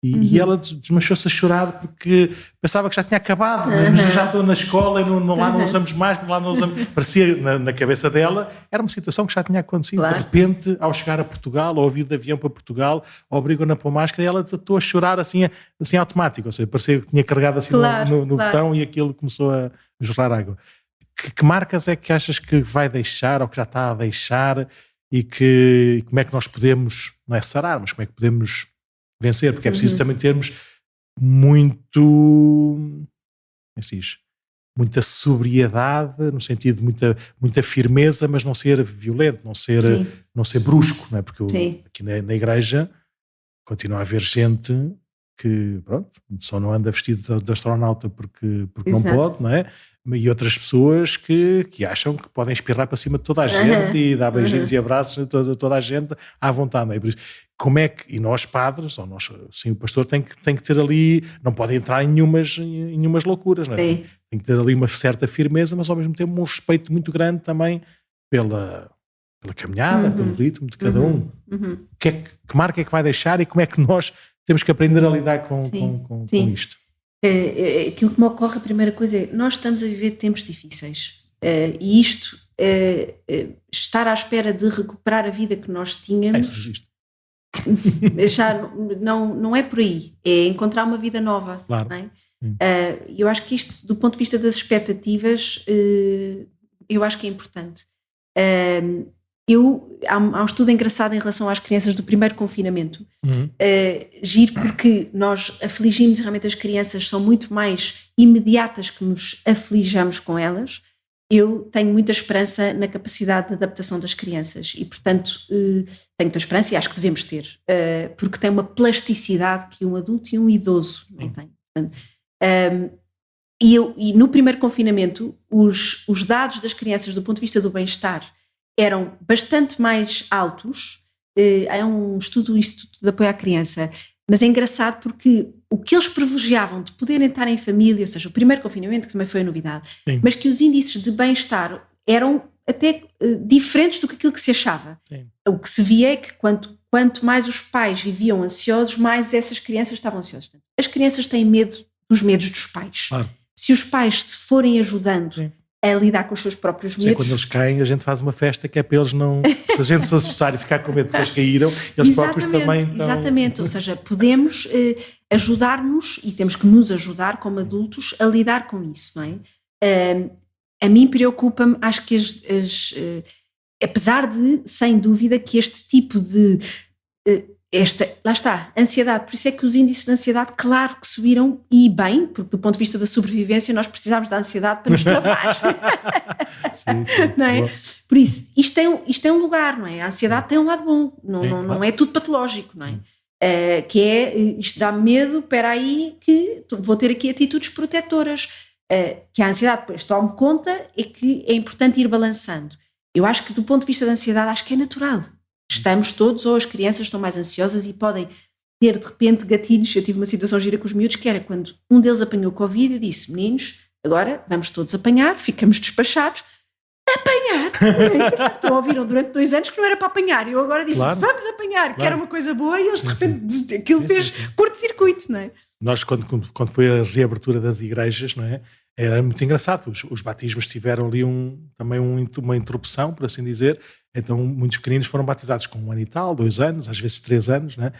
E ela desmanchou-se a chorar porque pensava que já tinha acabado, mas já estou na escola e lá não usamos máscara, lá não usamos... Parecia, na cabeça dela, era uma situação que já tinha acontecido. Claro. De repente, ao chegar a Portugal, ao vir de avião para Portugal, obrigam-na a pôr máscara e ela desatou a chorar assim automático, ou seja, parecia que tinha carregado assim no botão e aquilo começou a jorrar água. Que marcas é que achas que vai deixar ou que já está a deixar e como é que nós podemos, não é sarar, mas como é que podemos vencer? Porque é preciso também termos muita sobriedade, no sentido de muita firmeza, mas não ser violento, não ser brusco, não é? Porque aqui na igreja continua a haver gente que, pronto, só não anda vestido de astronauta porque não pode, não é? E outras pessoas que acham que podem espirrar para cima de toda a gente e dar beijinhos e abraços a toda a gente à vontade, não é? Por isso, como é que, e nós padres, ou nós, sim, o pastor tem que ter ali, não pode entrar em nenhumas loucuras, não é? Tem que ter ali uma certa firmeza, mas ao mesmo tempo um respeito muito grande também pela caminhada, pelo ritmo de cada um. Que marca é que vai deixar e como é que nós temos que aprender a lidar com isto? Aquilo que me ocorre, a primeira coisa é, nós estamos a viver tempos difíceis, e isto, estar à espera de recuperar a vida que nós tínhamos, já não é por aí, é encontrar uma vida nova. Claro. Não é? Eu acho que isto, do ponto de vista das expectativas, eu acho que é importante. Há um estudo engraçado em relação às crianças do primeiro confinamento, giro, porque nós afligimos realmente as crianças, são muito mais imediatas que nos aflijamos com elas. Eu tenho muita esperança na capacidade de adaptação das crianças e, portanto, tenho muita esperança e acho que devemos ter, porque tem uma plasticidade que um adulto e um idoso não têm. Portanto, e no primeiro confinamento, os dados das crianças do ponto de vista do bem-estar eram bastante mais altos. É um estudo do Instituto de Apoio à Criança, mas é engraçado porque o que eles privilegiavam de poderem estar em família, ou seja, o primeiro confinamento, que também foi a novidade, mas que os índices de bem-estar eram até diferentes do que aquilo que se achava. O que se via é que quanto mais os pais viviam ansiosos, mais essas crianças estavam ansiosas. As crianças têm medo dos medos dos pais. Claro. Se os pais se forem ajudando a lidar com os seus próprios medos. Quando eles caem, a gente faz uma festa que é para eles não... Se a gente se assustar e ficar com medo porque eles caíram, eles próprios também estão... Exatamente, ou seja, podemos ajudar-nos e temos que nos ajudar como adultos a lidar com isso, não é? A mim preocupa-me, acho que apesar de, sem dúvida, que este tipo de... lá está, ansiedade, por isso é que os índices de ansiedade, claro que subiram, e bem, porque do ponto de vista da sobrevivência nós precisamos da ansiedade para nos travar. Sim, não é? Por isso, isto tem um lugar, não é? A ansiedade tem um lado bom, não é tudo patológico, não é? Isto dá medo, espera aí que vou ter aqui atitudes protetoras, que a ansiedade depois tome conta, é que é importante ir balançando. Eu acho que do ponto de vista da ansiedade, acho que é natural. estamos todos, ou as crianças estão mais ansiosas e podem ter de repente gatilhos. Eu tive uma situação gira com os miúdos que era quando um deles apanhou Covid, eu disse, meninos, agora vamos todos apanhar, ficamos despachados. Apanhar? Então ouviram durante 2 anos que não era para apanhar, e eu agora disse, vamos apanhar, que era uma coisa boa, e eles de repente, aquilo fez curto-circuito, não é? Nós, quando foi a reabertura das igrejas, não é? Era muito engraçado, os batismos tiveram ali também uma interrupção, por assim dizer, então muitos pequeninos foram batizados com 1 ano e tal, 2 anos, às vezes 3 anos, não é?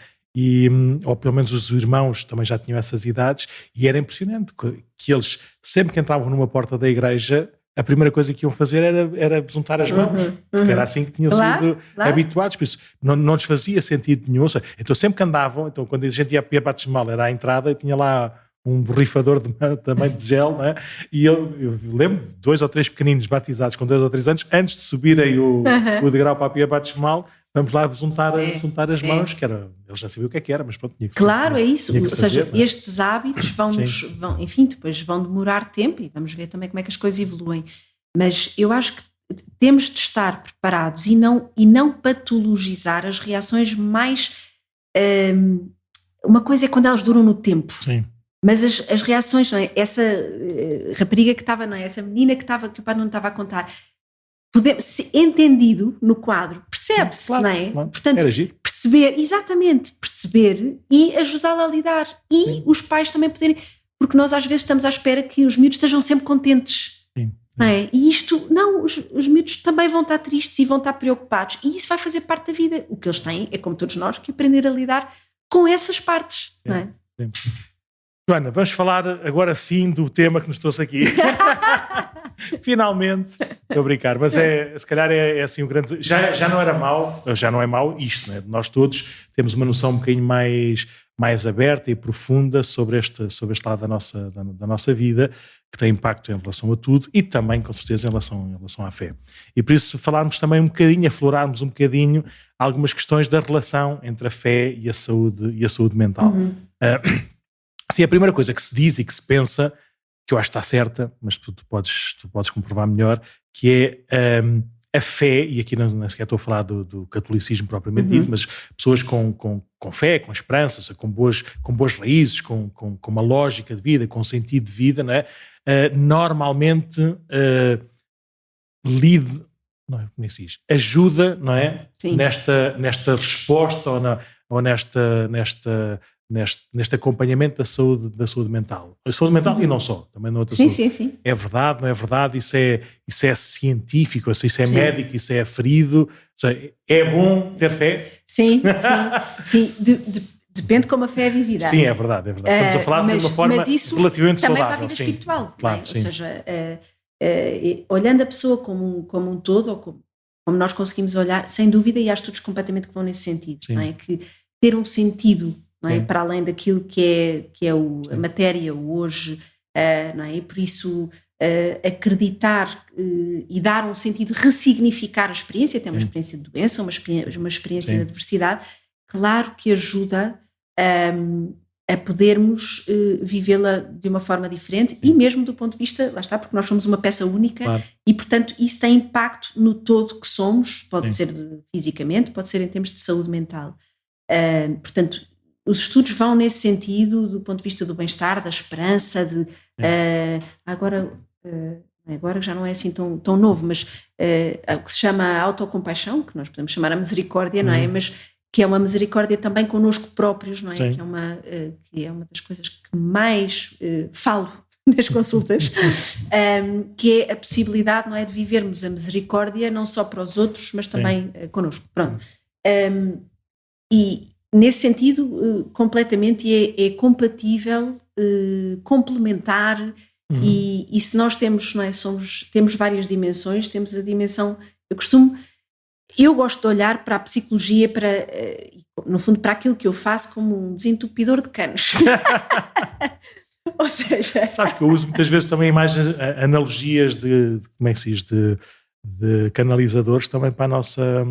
Ou pelo menos os irmãos também já tinham essas idades, e era impressionante que eles, sempre que entravam numa porta da igreja, a primeira coisa que iam fazer era besuntar as mãos, porque era assim que tinham sido habituados, por isso não lhes fazia sentido nenhum. Então sempre que andavam, então quando a gente ia para batismal, era à entrada e tinha lá um borrifador também de gel, né? E eu lembro de 2 ou 3 pequeninos batizados com 2 ou 3 anos, antes de subirem o degrau para a pia batismal, vamos lá besuntar as mãos, que era, eles já sabiam o que era, mas pronto, tinha que ser. Claro, é isso. Ou seja, fazer, estes hábitos depois vão demorar tempo, e vamos ver também como é que as coisas evoluem. Mas eu acho que temos de estar preparados e não patologizar as reações mais... uma coisa é quando elas duram no tempo. Sim. Mas as reações, não é? Essa rapariga que estava, não é? Essa menina que o pai não estava a contar, ser entendido no quadro, percebe-se, claro, não é? Claro. Portanto, perceber e ajudá-la a lidar. E os pais também poderem, porque nós às vezes estamos à espera que os miúdos estejam sempre contentes. Sim. Não é? E isto, não, os miúdos também vão estar tristes e vão estar preocupados, e isso vai fazer parte da vida. O que eles têm é, como todos nós, que aprender a lidar com essas partes, não é? Sim. Joana, vamos falar agora sim do tema que nos trouxe aqui. Finalmente, estou a brincar, mas se calhar é assim o grande... Já não era mau, já não é mau isto, né? Nós todos temos uma noção um bocadinho mais aberta e profunda sobre este lado da nossa vida, que tem impacto em relação a tudo e também, com certeza, em relação à fé. E por isso falarmos também um bocadinho, aflorarmos um bocadinho algumas questões da relação entre a fé e a saúde mental. Assim, a primeira coisa que se diz e que se pensa, que eu acho que está certa, mas tu podes comprovar melhor, que é a fé, e aqui não sequer estou a falar do catolicismo propriamente dito, mas pessoas com fé, com esperança, com boas raízes, com uma lógica de vida, com um sentido de vida, não é? Normalmente não é, como é que se diz? Ajuda, não é? Sim. Nesta resposta ou neste acompanhamento da saúde mental. A saúde mental e não só, também na outra saúde. Sim. É verdade, não é verdade? Isso é científico, isso é médico, isso é aferido. Ou seja, é bom ter fé? Sim. Depende como a fé é vivida. Sim, é verdade. Estamos a falar de uma forma relativamente também saudável. Para a vida espiritual. Claro, Ou seja, olhando a pessoa como um todo, ou como nós conseguimos olhar, sem dúvida, e há estudos completamente que vão nesse sentido, não é? Que ter um sentido, não é? Para além daquilo que é a matéria, o hoje, não é? E por isso acreditar e dar um sentido, ressignificar a experiência, ter uma experiência de doença, uma experiência de adversidade, claro que ajuda a podermos vivê-la de uma forma diferente e mesmo do ponto de vista, lá está, porque nós somos uma peça única, claro. E portanto isso tem impacto no todo que somos, pode ser fisicamente, pode ser em termos de saúde mental. Portanto, os estudos vão nesse sentido, do ponto de vista do bem-estar, da esperança, agora já não é assim tão novo, mas o que se chama a autocompaixão, que nós podemos chamar a misericórdia, não é? Mas que é uma misericórdia também connosco próprios, não é? Que é uma das coisas que mais falo nas consultas, que é a possibilidade, não é, de vivermos a misericórdia não só para os outros, mas também connosco. Pronto. E nesse sentido, completamente é compatível, complementar, e se nós temos, não é, temos várias dimensões, temos a dimensão, eu gosto de olhar para a psicologia, no fundo para aquilo que eu faço como um desentupidor de canos. Ou seja... Sabes que eu uso muitas vezes também imagens, analogias de como é que se diz, de canalizadores também para a nossa...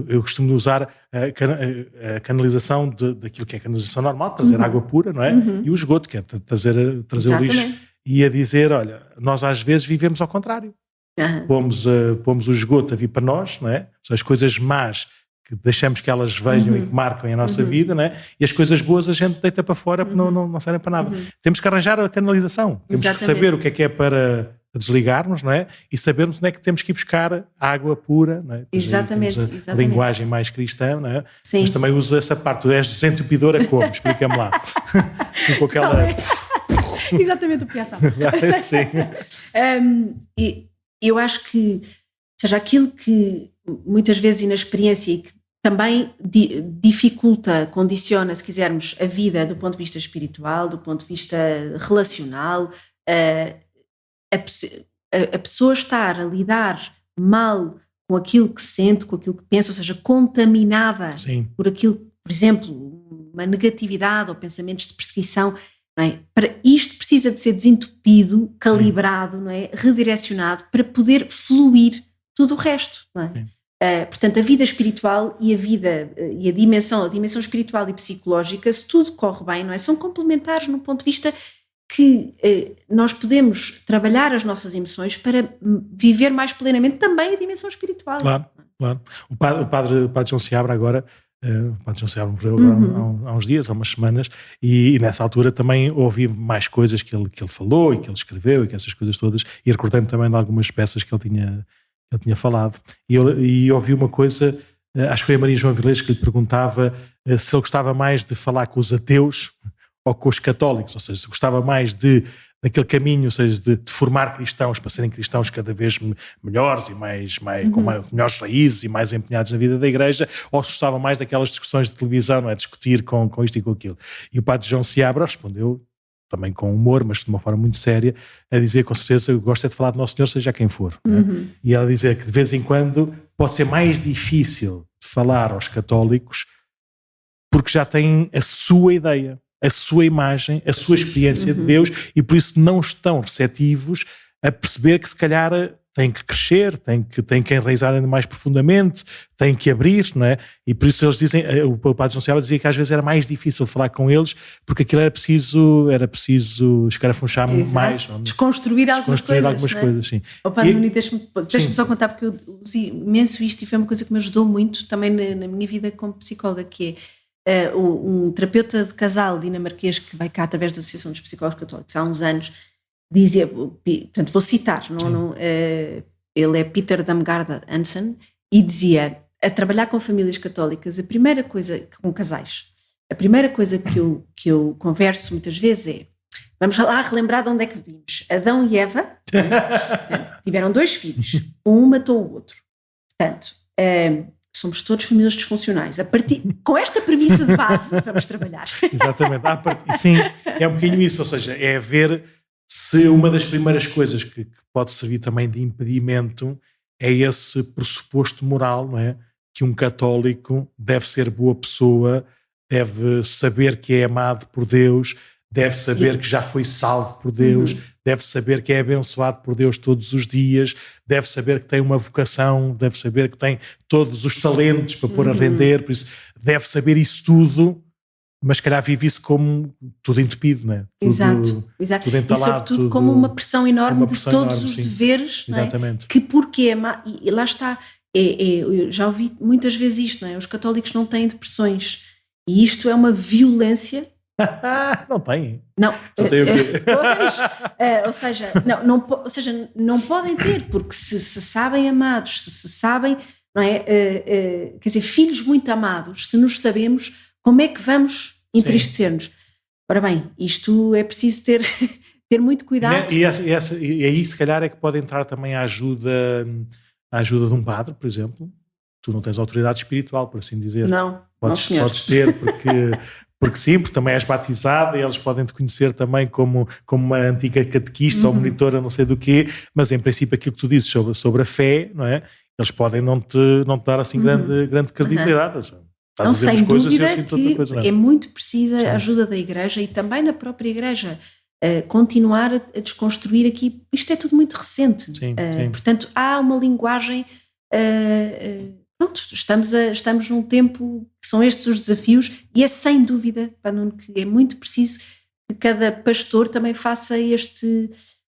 Eu costumo usar a canalização daquilo que é a canalização normal, trazer água pura, não é? E o esgoto, que é trazer o lixo. E a dizer, olha, nós às vezes vivemos ao contrário. Pomos o esgoto a vir para nós, não é? As coisas más que deixamos que elas vejam e que marcam a nossa vida, não é? E as coisas boas a gente deita para fora porque não servem para nada. Temos que arranjar a canalização, temos que saber o que é para desligarmos, não é? E sabermos onde é que temos que ir buscar água pura, não é? Exatamente. A linguagem mais cristã, não é? Sim. Mas também usa essa parte, tu és desentupidora como? Explica-me lá. Com aquela... Exatamente o que pensava. Sim. E eu acho que, seja, aquilo que muitas vezes na experiência e que também dificulta, condiciona, se quisermos, a vida do ponto de vista espiritual, do ponto de vista relacional, a pessoa estar a lidar mal com aquilo que sente, com aquilo que pensa, ou seja, contaminada por aquilo, por exemplo, uma negatividade ou pensamentos de perseguição, não é? Para isto precisa de ser desentupido, calibrado, não é? Redirecionado para poder fluir tudo o resto, não é? Portanto, a vida espiritual e a vida e a dimensão espiritual e psicológica, se tudo corre bem, não é? São complementares no ponto de vista que nós podemos trabalhar as nossas emoções para viver mais plenamente também a dimensão espiritual. Claro. O padre João Seabra agora, o padre João Seabra morreu há uns dias, há umas semanas, e nessa altura também ouvi mais coisas que ele falou e que ele escreveu e que essas coisas todas, e recordei-me também de algumas peças que ele tinha falado. E ouvi uma coisa, acho que foi a Maria João Vilés que lhe perguntava se ele gostava mais de falar com os ateus ou com os católicos, ou seja, se gostava mais daquele caminho, ou seja, de formar cristãos para serem cristãos cada vez melhores e com melhores raízes e mais empenhados na vida da igreja, ou se gostava mais daquelas discussões de televisão, não é? Discutir com isto e com aquilo. E o padre João Seabra respondeu, também com humor, mas de uma forma muito séria, a dizer, com certeza, eu gosto de falar de Nosso Senhor, seja quem for. E ela dizer que de vez em quando pode ser mais difícil de falar aos católicos porque já têm a sua ideia, a sua imagem, a sua experiência de Deus, e por isso não estão receptivos a perceber que se calhar têm que crescer, têm que enraizar ainda mais profundamente, têm que abrir, não é? E por isso eles dizem, o padre João Seabra dizia que às vezes era mais difícil falar com eles, porque aquilo era preciso escarafunchar mais. Desconstruir algumas coisas, sim. Oh, padre Nuno, deixa-me só contar, porque eu usei imenso isto e foi uma coisa que me ajudou muito também na minha vida como psicóloga, que é um terapeuta de casal dinamarquês que vai cá através da Associação dos Psicólogos Católicos há uns anos, dizia, portanto vou citar, ele é Peter Damgaard Hansen, e dizia, a trabalhar com famílias católicas, a primeira coisa, com casais, a primeira coisa que eu converso muitas vezes é, vamos lá relembrar de onde é que vimos. Adão e Eva portanto, tiveram 2 filhos, um matou o outro, portanto somos todos famílias disfuncionais. Com esta premissa de base vamos trabalhar. Exatamente. Sim, é um bocadinho isso, ou seja, é ver se uma das primeiras coisas que pode servir também de impedimento é esse pressuposto moral, não é? Que um católico deve ser boa pessoa, deve saber que é amado por Deus, deve saber que já foi salvo por Deus, deve saber que é abençoado por Deus todos os dias, deve saber que tem uma vocação, deve saber que tem todos os talentos para pôr a render, por isso deve saber isso tudo, mas se calhar vive isso como tudo entupido, não é? Exato. Tudo entalado. E sobretudo como uma pressão enorme de todos os deveres, não é? Exatamente. Que porque e lá está, eu já ouvi muitas vezes isto, não é? Os católicos não têm depressões, e isto é uma violência. Não tem. Não. Tem o quê? Ou seja, não podem ter, porque se sabem amados, se sabem, não é? Quer dizer, filhos muito amados, se nos sabemos, como é que vamos entristecer-nos? Ora bem, isto é preciso ter muito cuidado. E aí se calhar é que pode entrar também a ajuda de um padre, por exemplo. Tu não tens autoridade espiritual, por assim dizer. Não, podes ter, porque sim, porque também és batizada e eles podem te conhecer também como uma antiga catequista ou monitora não sei do quê, mas em princípio aquilo que tu dizes sobre a fé, não é? Eles podem não te dar assim grande credibilidade. Não, sem dúvida que é muito precisa a ajuda da Igreja e também na própria Igreja continuar a desconstruir aqui, isto é tudo muito recente, sim. Portanto há uma linguagem, pronto, estamos num tempo que são estes os desafios e é sem dúvida, Nuno, que é muito preciso que cada pastor também faça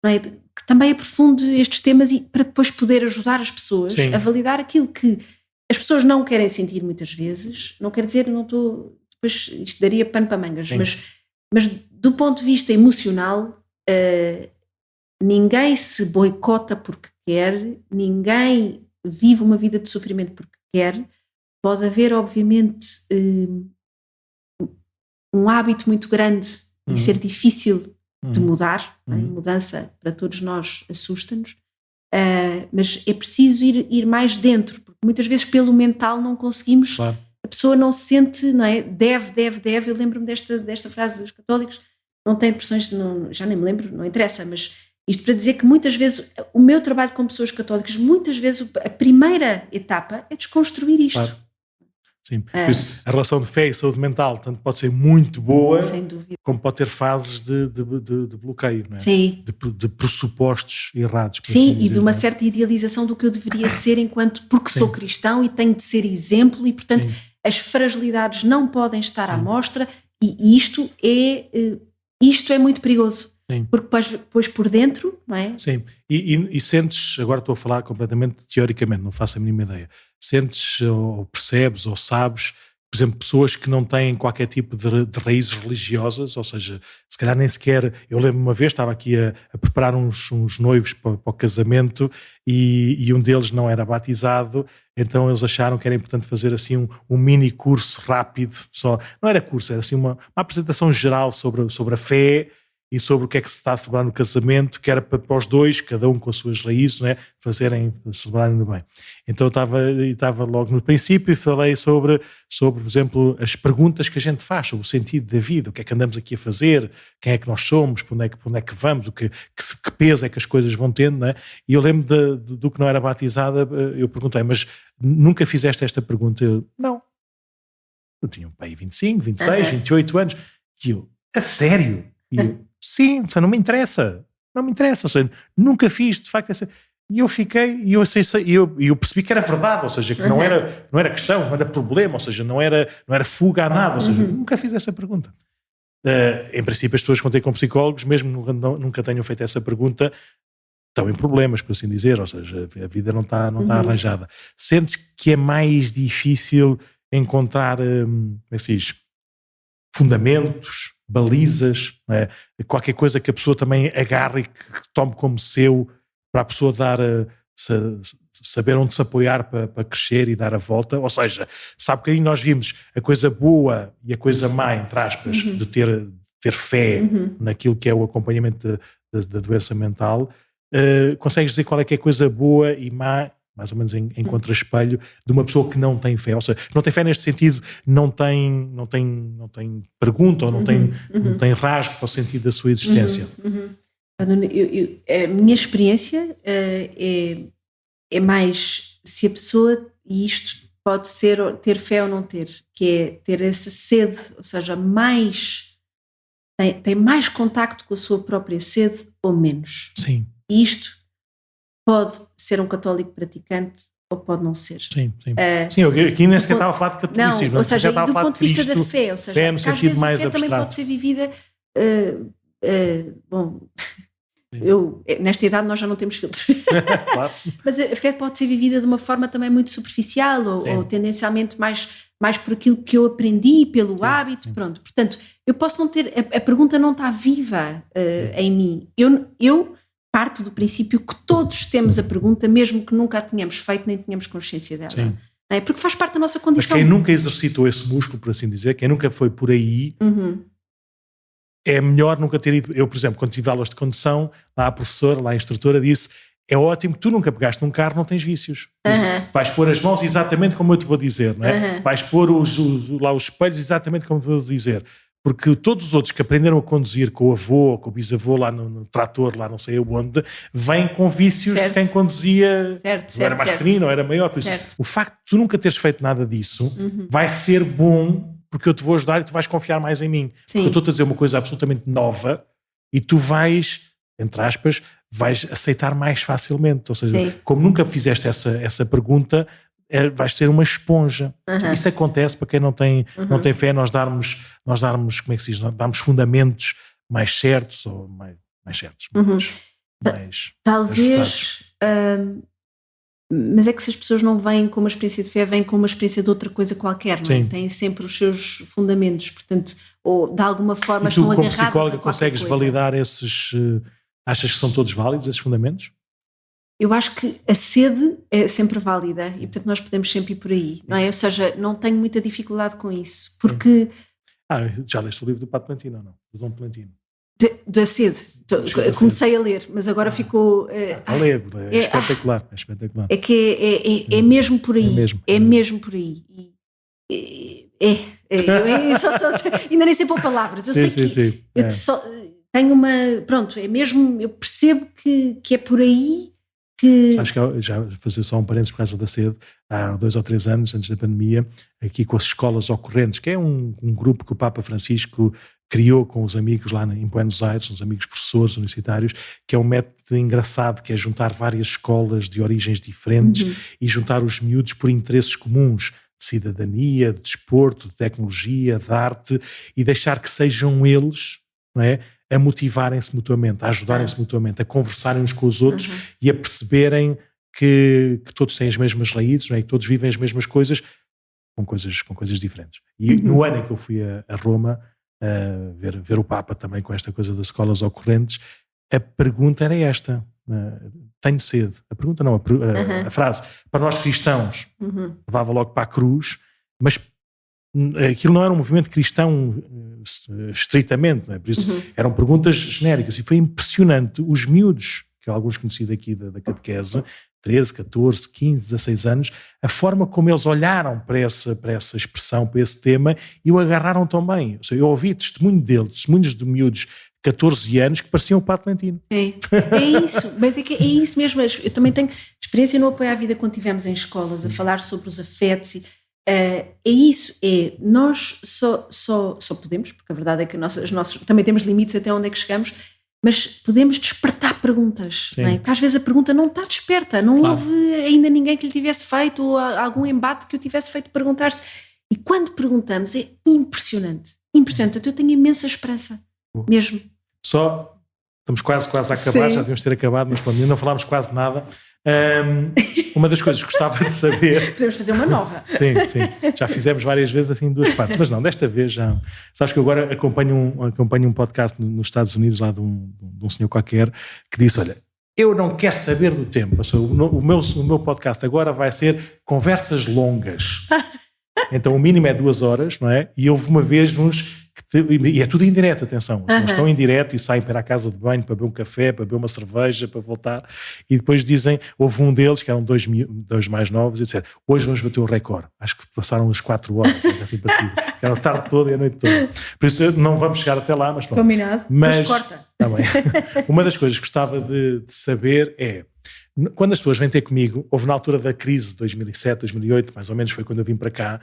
não é, que também aprofunde estes temas e para depois poder ajudar as pessoas a validar aquilo que as pessoas não querem sentir muitas vezes, não quer dizer, não estou, depois isto daria pano para mangas, mas do ponto de vista emocional, ninguém se boicota porque quer, ninguém vive uma vida de sofrimento porque quer. Pode haver, obviamente, um hábito muito grande e ser difícil de mudar. A mudança para todos nós assusta-nos, mas é preciso ir mais dentro, porque muitas vezes pelo mental não conseguimos, claro. A pessoa não se sente, não é? Deve. Eu lembro-me desta frase dos católicos, não tem depressões, já nem me lembro, não interessa, mas isto para dizer que muitas vezes o meu trabalho com pessoas católicas, muitas vezes a primeira etapa é desconstruir isto. Claro. Sim, por isso, a relação de fé e saúde mental tanto pode ser muito boa, sem dúvida, como pode ter fases de bloqueio, não é? Sim. De pressupostos errados. Sim, assim dizer, e de uma certa idealização do que eu deveria ser porque Sim. sou cristão e tenho de ser exemplo e, portanto, Sim. as fragilidades não podem estar à mostra e isto é muito perigoso. Sim. Porque depois por dentro, não é? Sim, e sentes, agora estou a falar completamente teoricamente, não faço a mínima ideia, sentes ou percebes ou sabes, por exemplo, pessoas que não têm qualquer tipo de raízes religiosas, ou seja, se calhar nem sequer, eu lembro uma vez, estava aqui a preparar uns noivos para o casamento e um deles não era batizado, então eles acharam que era importante fazer assim um mini curso rápido, não era curso, era assim uma apresentação geral sobre a fé, e sobre o que é que se está a celebrar no casamento, que era para os dois, cada um com as suas raízes, não é? Celebrarem bem. Então eu estava logo no princípio e falei sobre, por exemplo, as perguntas que a gente faz sobre o sentido da vida, o que é que andamos aqui a fazer, quem é que nós somos, para onde é que vamos, que peso é que as coisas vão tendo, não é? E eu lembro do que não era batizada, eu perguntei, mas nunca fizeste esta pergunta? Não. Eu tinha um pai 25, 26, 28 anos, e eu, a sério? E eu, sim, não me interessa, ou seja, nunca fiz de facto essa. E eu fiquei, e eu percebi que era verdade, ou seja, que não era questão, não era problema, ou seja, não era fuga a nada, ou seja, nunca fiz essa pergunta. Em princípio, as pessoas que contei com psicólogos, mesmo nunca tenham feito essa pergunta, estão em problemas, por assim dizer, ou seja, a vida não está arranjada. Sentes que é mais difícil encontrar, como é que se diz, fundamentos, balizas, não é? Qualquer coisa que a pessoa também agarre e que tome como seu, para a pessoa saber onde se apoiar para crescer e dar a volta, ou seja, sabe que aí nós vimos a coisa boa e a coisa má, entre aspas, de ter fé naquilo que é o acompanhamento da doença mental. Consegues dizer qual é que é a coisa boa e má, mais ou menos em contra-espelho, de uma pessoa que não tem fé, ou seja, não tem fé neste sentido, não tem pergunta ou não tem rasgo para o sentido da sua existência. A minha experiência é mais se a pessoa, e isto pode ser ter fé ou não ter, que é ter essa sede, ou seja, tem mais contacto com a sua própria sede ou menos. Sim. E isto pode ser um católico praticante ou pode não ser. Sim. Sim, eu aqui nem sequer estava a falar de catolicismo. Não, ou seja, do ponto de vista Cristo, da fé, ou seja, fé no sentido mais a fé abstrato. também pode ser vivida, eu, nesta idade nós já não temos filtros. Claro. Mas a fé pode ser vivida de uma forma também muito superficial ou tendencialmente mais por aquilo que eu aprendi, pelo hábito, pronto. Portanto, eu posso não ter, a pergunta não está viva em mim. Eu parto do princípio que todos temos a pergunta, mesmo que nunca a tenhamos feito, nem tenhamos consciência dela. Sim. Não é? Porque faz parte da nossa condição. Mas quem nunca exercitou esse músculo, por assim dizer, quem nunca foi por aí, é melhor nunca ter ido. Eu, por exemplo, quando tive aulas de condução, lá a professora, lá a instrutora disse: é ótimo que tu nunca pegaste num carro, não tens vícios. Vais pôr as mãos exatamente como eu te vou dizer, não é? Vais pôr lá os espelhos exatamente como eu te vou dizer. Porque todos os outros que aprenderam a conduzir com o avô ou com o bisavô lá no trator, lá não sei onde, vêm com vícios de quem conduzia, ou era mais pequenino ou era maior. Por isso, o facto de tu nunca teres feito nada disso vai ser bom, porque eu te vou ajudar e tu vais confiar mais em mim. Sim. Porque eu estou-te a dizer uma coisa absolutamente nova e tu vais, entre aspas, vais aceitar mais facilmente. Ou seja, como nunca fizeste essa pergunta, vais ser uma esponja. Isso acontece para quem não tem fé, nós darmos, como é que se diz, darmos fundamentos mais certos ou mais certos, mais talvez Mas é que se as pessoas não vêm com uma experiência de fé, vêm com uma experiência de outra coisa qualquer, não é? Têm sempre os seus fundamentos, portanto, ou de alguma forma estão agarradas a qualquer coisa. E tu, como psicóloga, consegues validar esses... Achas que são todos válidos, esses fundamentos? Eu acho que a sede é sempre válida e, portanto, nós podemos sempre ir por aí, não é? Ou seja, não tenho muita dificuldade com isso, porque... já leste o livro do Pato Plantino ou não? Do Dom Plantino? Da sede. Comecei a ler, mas agora ficou... É espetacular, é espetacular. É que é mesmo por aí. É mesmo por aí. Ainda nem sei pôr palavras. Eu sei que eu só tenho uma... Pronto, é mesmo... Eu percebo que é por aí que... Sabes que eu já fazer só um parênteses por causa da sede, há 2 ou 3 anos, antes da pandemia, aqui com as escolas ocorrentes, que é um grupo que o Papa Francisco criou com os amigos lá em Buenos Aires, uns amigos professores universitários, que é um método engraçado, que é juntar várias escolas de origens diferentes e juntar os miúdos por interesses comuns, de cidadania, de desporto, de tecnologia, de arte, e deixar que sejam eles, não é, a motivarem-se mutuamente, a ajudarem-se mutuamente, a conversarem uns com os outros e a perceberem que todos têm as mesmas raízes, não é? E que todos vivem as mesmas coisas com coisas diferentes. E no ano em que eu fui a Roma, ver o Papa também com esta coisa das escolas ocorrentes, a pergunta era esta: tenho sede. A pergunta não, a frase, para nós cristãos, levava logo para a cruz, mas aquilo não era um movimento cristão estritamente, não é? Por isso eram perguntas genéricas, e foi impressionante. Os miúdos, que alguns conheci daqui da catequese, 13, 14, 15, 16 anos, a forma como eles olharam para essa expressão, para esse tema, e o agarraram tão bem. Ou seja, eu ouvi testemunhos de miúdos de 14 anos que pareciam o Pato Plantino. É isso, mas é isso mesmo. Eu também tenho experiência no Apoio à Vida quando estivemos em escolas a falar sobre os afetos. É isso, nós só podemos, porque a verdade é que nós também temos limites até onde é que chegamos, mas podemos despertar perguntas, não é? Porque às vezes a pergunta não está desperta, não houve ainda ninguém que lhe tivesse feito, ou algum embate que o tivesse feito perguntar-se. E quando perguntamos é impressionante. Portanto, eu tenho imensa esperança, mesmo. Estamos quase a acabar, já devíamos ter acabado, mas pronto, não falámos quase nada. Uma das coisas que gostava de saber... Podemos fazer uma nova. Sim, já fizemos várias vezes assim 2 partes, mas não, desta vez já... Sabes que eu agora acompanho um podcast nos Estados Unidos, lá de um senhor qualquer, que disse, olha, eu não quero saber do tempo, o meu podcast agora vai ser conversas longas. Então o mínimo é 2 horas, não é? E houve uma vez e é tudo em direto, atenção, eles estão em direto e saem para a casa de banho para beber um café, para beber uma cerveja, para voltar, e depois dizem, houve um deles que eram 2 mais novos, e disseram, hoje vamos bater o recorde, acho que passaram as 4 horas, assim parecido, que era a tarde toda e a noite toda, por isso não vamos chegar até lá, mas pronto. Combinado, mas corta. Tá bem. Uma das coisas que gostava de saber é, quando as pessoas vêm ter comigo, houve na altura da crise de 2007, 2008, mais ou menos foi quando eu vim para cá,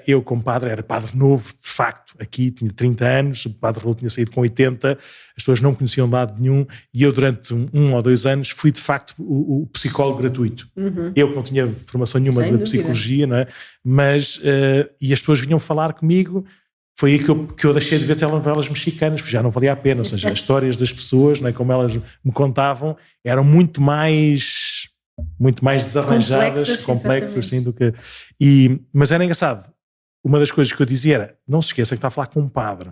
eu como padre, era padre novo, de facto, aqui tinha 30 anos, o padre Raul tinha saído com 80, as pessoas não conheciam de lado nenhum, e eu durante 1 ou 2 anos fui de facto o psicólogo gratuito. Eu que não tinha formação nenhuma de psicologia, não é? Mas, e as pessoas vinham falar comigo, foi aí que eu deixei de ver telenovelas mexicanas, porque já não valia a pena, ou seja, as histórias das pessoas, não é, como elas me contavam, eram muito mais desarranjadas, complexas assim, do que... Mas era engraçado. Uma das coisas que eu dizia era, não se esqueça que está a falar com um padre.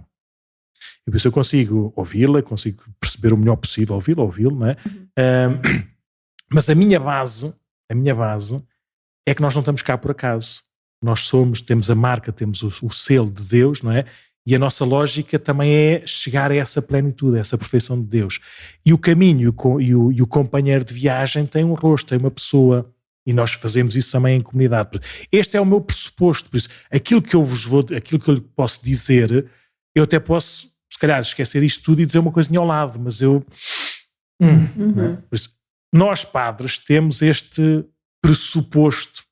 E por isso eu consigo ouvi-la, consigo perceber o melhor possível ouvi-lo, não é? Mas a minha base é que nós não estamos cá por acaso. Nós temos a marca, temos o selo de Deus, não é? E a nossa lógica também é chegar a essa plenitude, a essa perfeição de Deus. E o caminho e o companheiro de viagem tem um rosto, tem uma pessoa, e nós fazemos isso também em comunidade. Este é o meu pressuposto, por isso, aquilo que eu lhe posso dizer, eu até posso, se calhar, esquecer isto tudo e dizer uma coisinha ao lado, mas eu... Não é? Por isso, nós, padres, temos este pressuposto,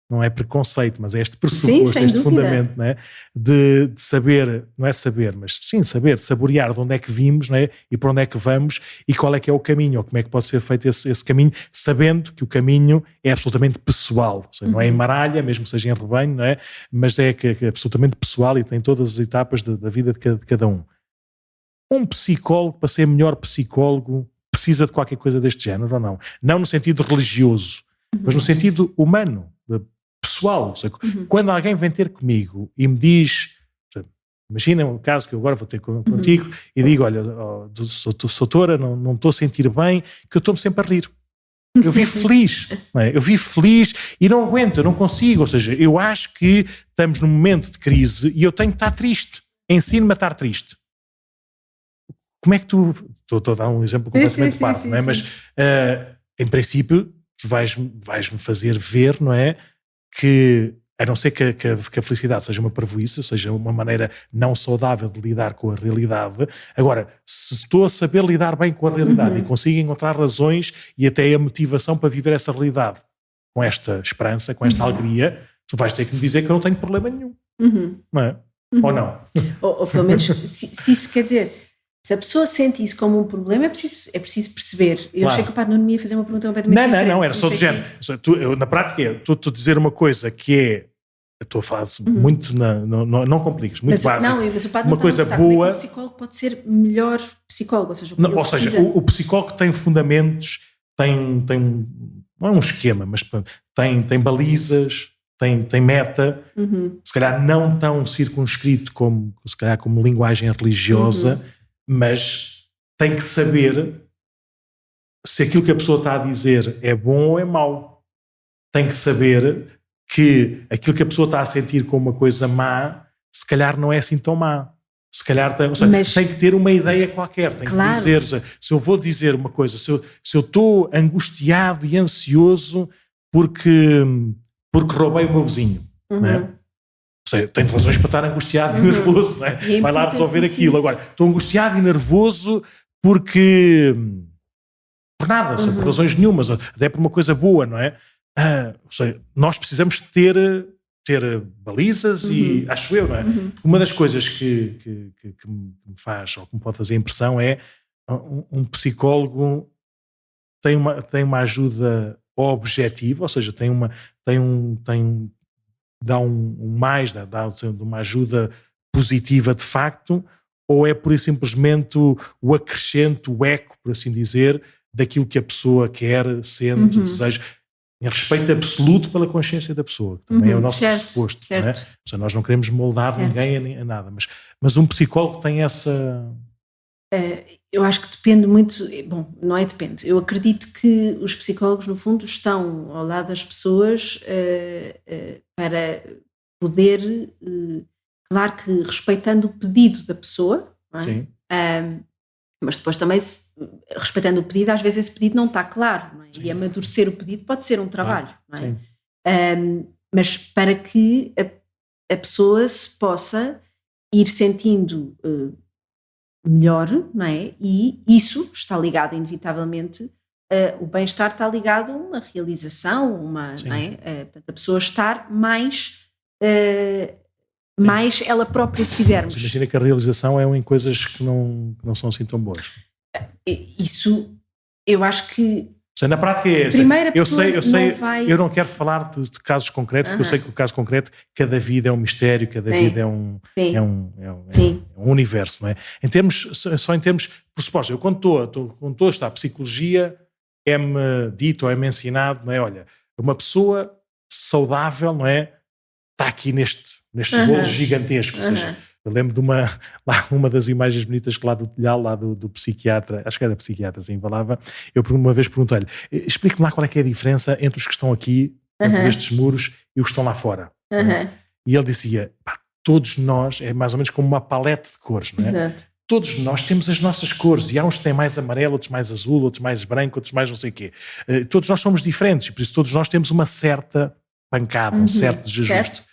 não é preconceito, mas é este pressuposto, este fundamento, não é? De saber, não é saber, mas sim saber, saborear de onde é que vimos, não é? E para onde é que vamos e qual é que é o caminho, ou como é que pode ser feito esse caminho, sabendo que o caminho é absolutamente pessoal, ou seja, não é em maralha, mesmo que seja em rebanho, não é? Mas é absolutamente pessoal e tem todas as etapas da vida de cada um. Um psicólogo, para ser melhor psicólogo, precisa de qualquer coisa deste género ou não? Não no sentido religioso, mas no sentido humano, pessoal. Ou seja, quando alguém vem ter comigo e me diz, imagina um caso que eu agora vou ter contigo e digo, olha, doutora, não estou a sentir bem, que eu estou-me sempre a rir. Eu vivo feliz, não é? Eu vivo feliz e não aguento, eu não consigo. Ou seja, eu acho que estamos num momento de crise e eu tenho que estar triste. Ensino-me a estar triste. Como é que tu... Estou a dar um exemplo completamente parvo, não é? Mas, em princípio, tu vais-me fazer ver, não é? Que, a não ser que a felicidade seja uma parvoíce, seja uma maneira não saudável de lidar com a realidade. Agora, se estou a saber lidar bem com a realidade e consigo encontrar razões e até a motivação para viver essa realidade com esta esperança, com esta alegria, tu vais ter que me dizer que eu não tenho problema nenhum. Não é? Ou não? Ou pelo menos, se isso quer dizer... Se a pessoa sente isso como um problema, é preciso perceber. Eu achei que o Padre Nuno me ia fazer uma pergunta completamente diferente. Não, era só do género. Eu, na prática, estou a dizer uma coisa que é... Estou a falar muito... Não compliques, muito básico. Não, mas o Padre uma coisa boa... O psicólogo pode ser melhor psicólogo, ou seja, o psicólogo tem fundamentos, não é um esquema, mas tem balizas, tem meta, se calhar não tão circunscrito como linguagem religiosa, mas tem que saber se aquilo que a pessoa está a dizer é bom ou é mau. Tem que saber que aquilo que a pessoa está a sentir como uma coisa má, se calhar não é assim tão má. Se calhar tem que ter uma ideia qualquer. Tem que dizer, se eu vou dizer uma coisa, se eu estou angustiado e ansioso porque roubei o meu vizinho, não é? Tenho razões para estar angustiado e nervoso, não é? Vai lá resolver aquilo. Agora, estou angustiado e nervoso porque... por nada, por razões nenhumas, até por uma coisa boa, não é? Nós precisamos ter balizas e, acho eu, não é? Uma das coisas que me faz, ou que me pode fazer impressão é um psicólogo tem uma ajuda objetiva, ou seja, dá uma ajuda positiva de facto, ou é pura e simplesmente o acrescento, o eco, por assim dizer, daquilo que a pessoa quer, sente, deseja, em respeito absoluto pela consciência da pessoa, que também é o nosso pressuposto. Não é? Ou seja, nós não queremos moldar ninguém nem a nada, mas um psicólogo tem essa... Eu acho que depende muito, bom, não é depende, eu acredito que os psicólogos no fundo estão ao lado das pessoas para poder, claro que respeitando o pedido da pessoa, não é? Sim. Mas depois também, respeitando o pedido, às vezes esse pedido não está claro, não é? E amadurecer o pedido pode ser um trabalho, não é? Mas para que a pessoa se possa ir sentindo melhor, não é? E isso está ligado inevitavelmente, o bem-estar está ligado a uma realização, não é? Portanto, a pessoa estar mais ela própria, se quisermos. Mas imagina que a realização é em coisas que não são assim tão boas. Isso, eu acho que... Na prática é essa. Eu não quero falar de casos concretos, porque eu sei que o caso concreto, cada vida é um mistério, cada vida é um universo, não é? Só em termos pressupostos. Eu quando estou a estudar psicologia, é-me dito ou é-me ensinado, não é? Olha, uma pessoa saudável, não é? Está aqui nestes bolos gigantescos, ou seja, eu lembro de uma das imagens bonitas que lá do telhado, lá do psiquiatra, acho que era psiquiatra, assim, falava, eu uma vez perguntei-lhe, explique-me lá qual é que é a diferença entre os que estão aqui, entre estes muros, e os que estão lá fora. E ele dizia, todos nós, é mais ou menos como uma palete de cores, não é? Exato. Todos nós temos as nossas cores, e há uns que têm mais amarelo, outros mais azul, outros mais branco, outros mais não sei o quê. Todos nós somos diferentes, e por isso todos nós temos uma certa pancada, um certo desajuste.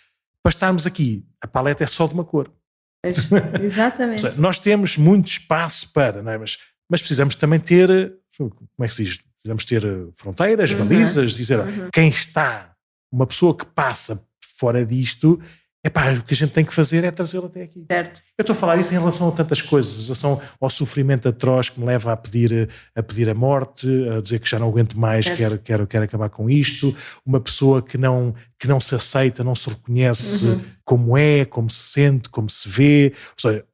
Para estarmos aqui, a paleta é só de uma cor. Exatamente. Seja, nós temos muito espaço para, não é? Mas precisamos também ter, como é que se diz? Precisamos ter fronteiras, balizas, dizer, quem está, uma pessoa que passa fora disto, o que a gente tem que fazer é trazê-lo até aqui. Certo. Eu estou a falar isso em relação a tantas coisas, em relação ao sofrimento atroz que me leva a pedir a morte, a dizer que já não aguento mais, quero acabar com isto, uma pessoa que não se aceita, não se reconhece como é, como se sente, como se vê. Ou seja,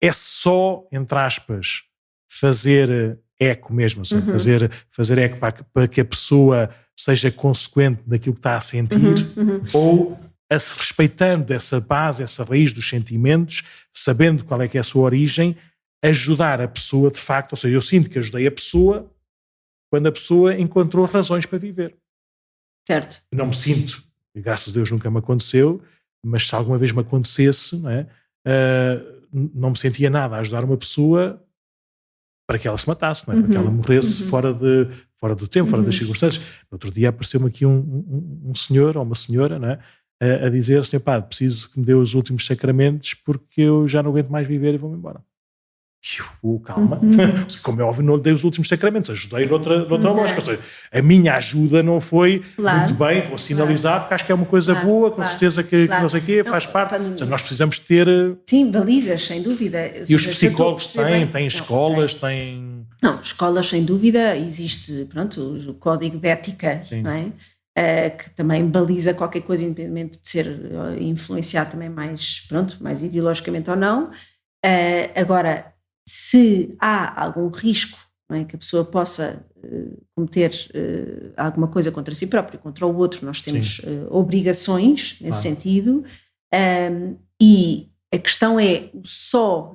é só, entre aspas, fazer eco mesmo, ou seja, fazer eco para que a pessoa seja consequente daquilo que está a sentir, ou respeitando essa base, essa raiz dos sentimentos, sabendo qual é que é a sua origem, ajudar a pessoa de facto, ou seja, eu sinto que ajudei a pessoa quando a pessoa encontrou razões para viver. Certo. Não me sinto, e graças a Deus nunca me aconteceu, mas se alguma vez me acontecesse, não é? Não me sentia nada a ajudar uma pessoa para que ela se matasse, não é? Para que ela morresse fora do tempo, fora das circunstâncias. No outro dia apareceu-me aqui um senhor ou uma senhora, não é? A dizer assim, pá, preciso que me dê os últimos sacramentos porque eu já não aguento mais viver e vou-me embora. Calma, como é óbvio, não dei os últimos sacramentos, ajudei noutra lógica. Ou seja, a minha ajuda não foi muito bem, vou sinalizar, porque acho que é uma coisa boa, com certeza que não sei o quê, faz parte. Seja, nós precisamos ter. Sim, balizas, sem dúvida. E os psicólogos têm escolas, têm. Não, escolas, sem dúvida, existe, pronto, o código de ética, não é? Que também baliza qualquer coisa, independente de ser influenciado também mais ideologicamente ou não. Agora, se há algum risco, não é, que a pessoa possa cometer alguma coisa contra si próprio, contra o outro, nós temos obrigações nesse sentido, e a questão é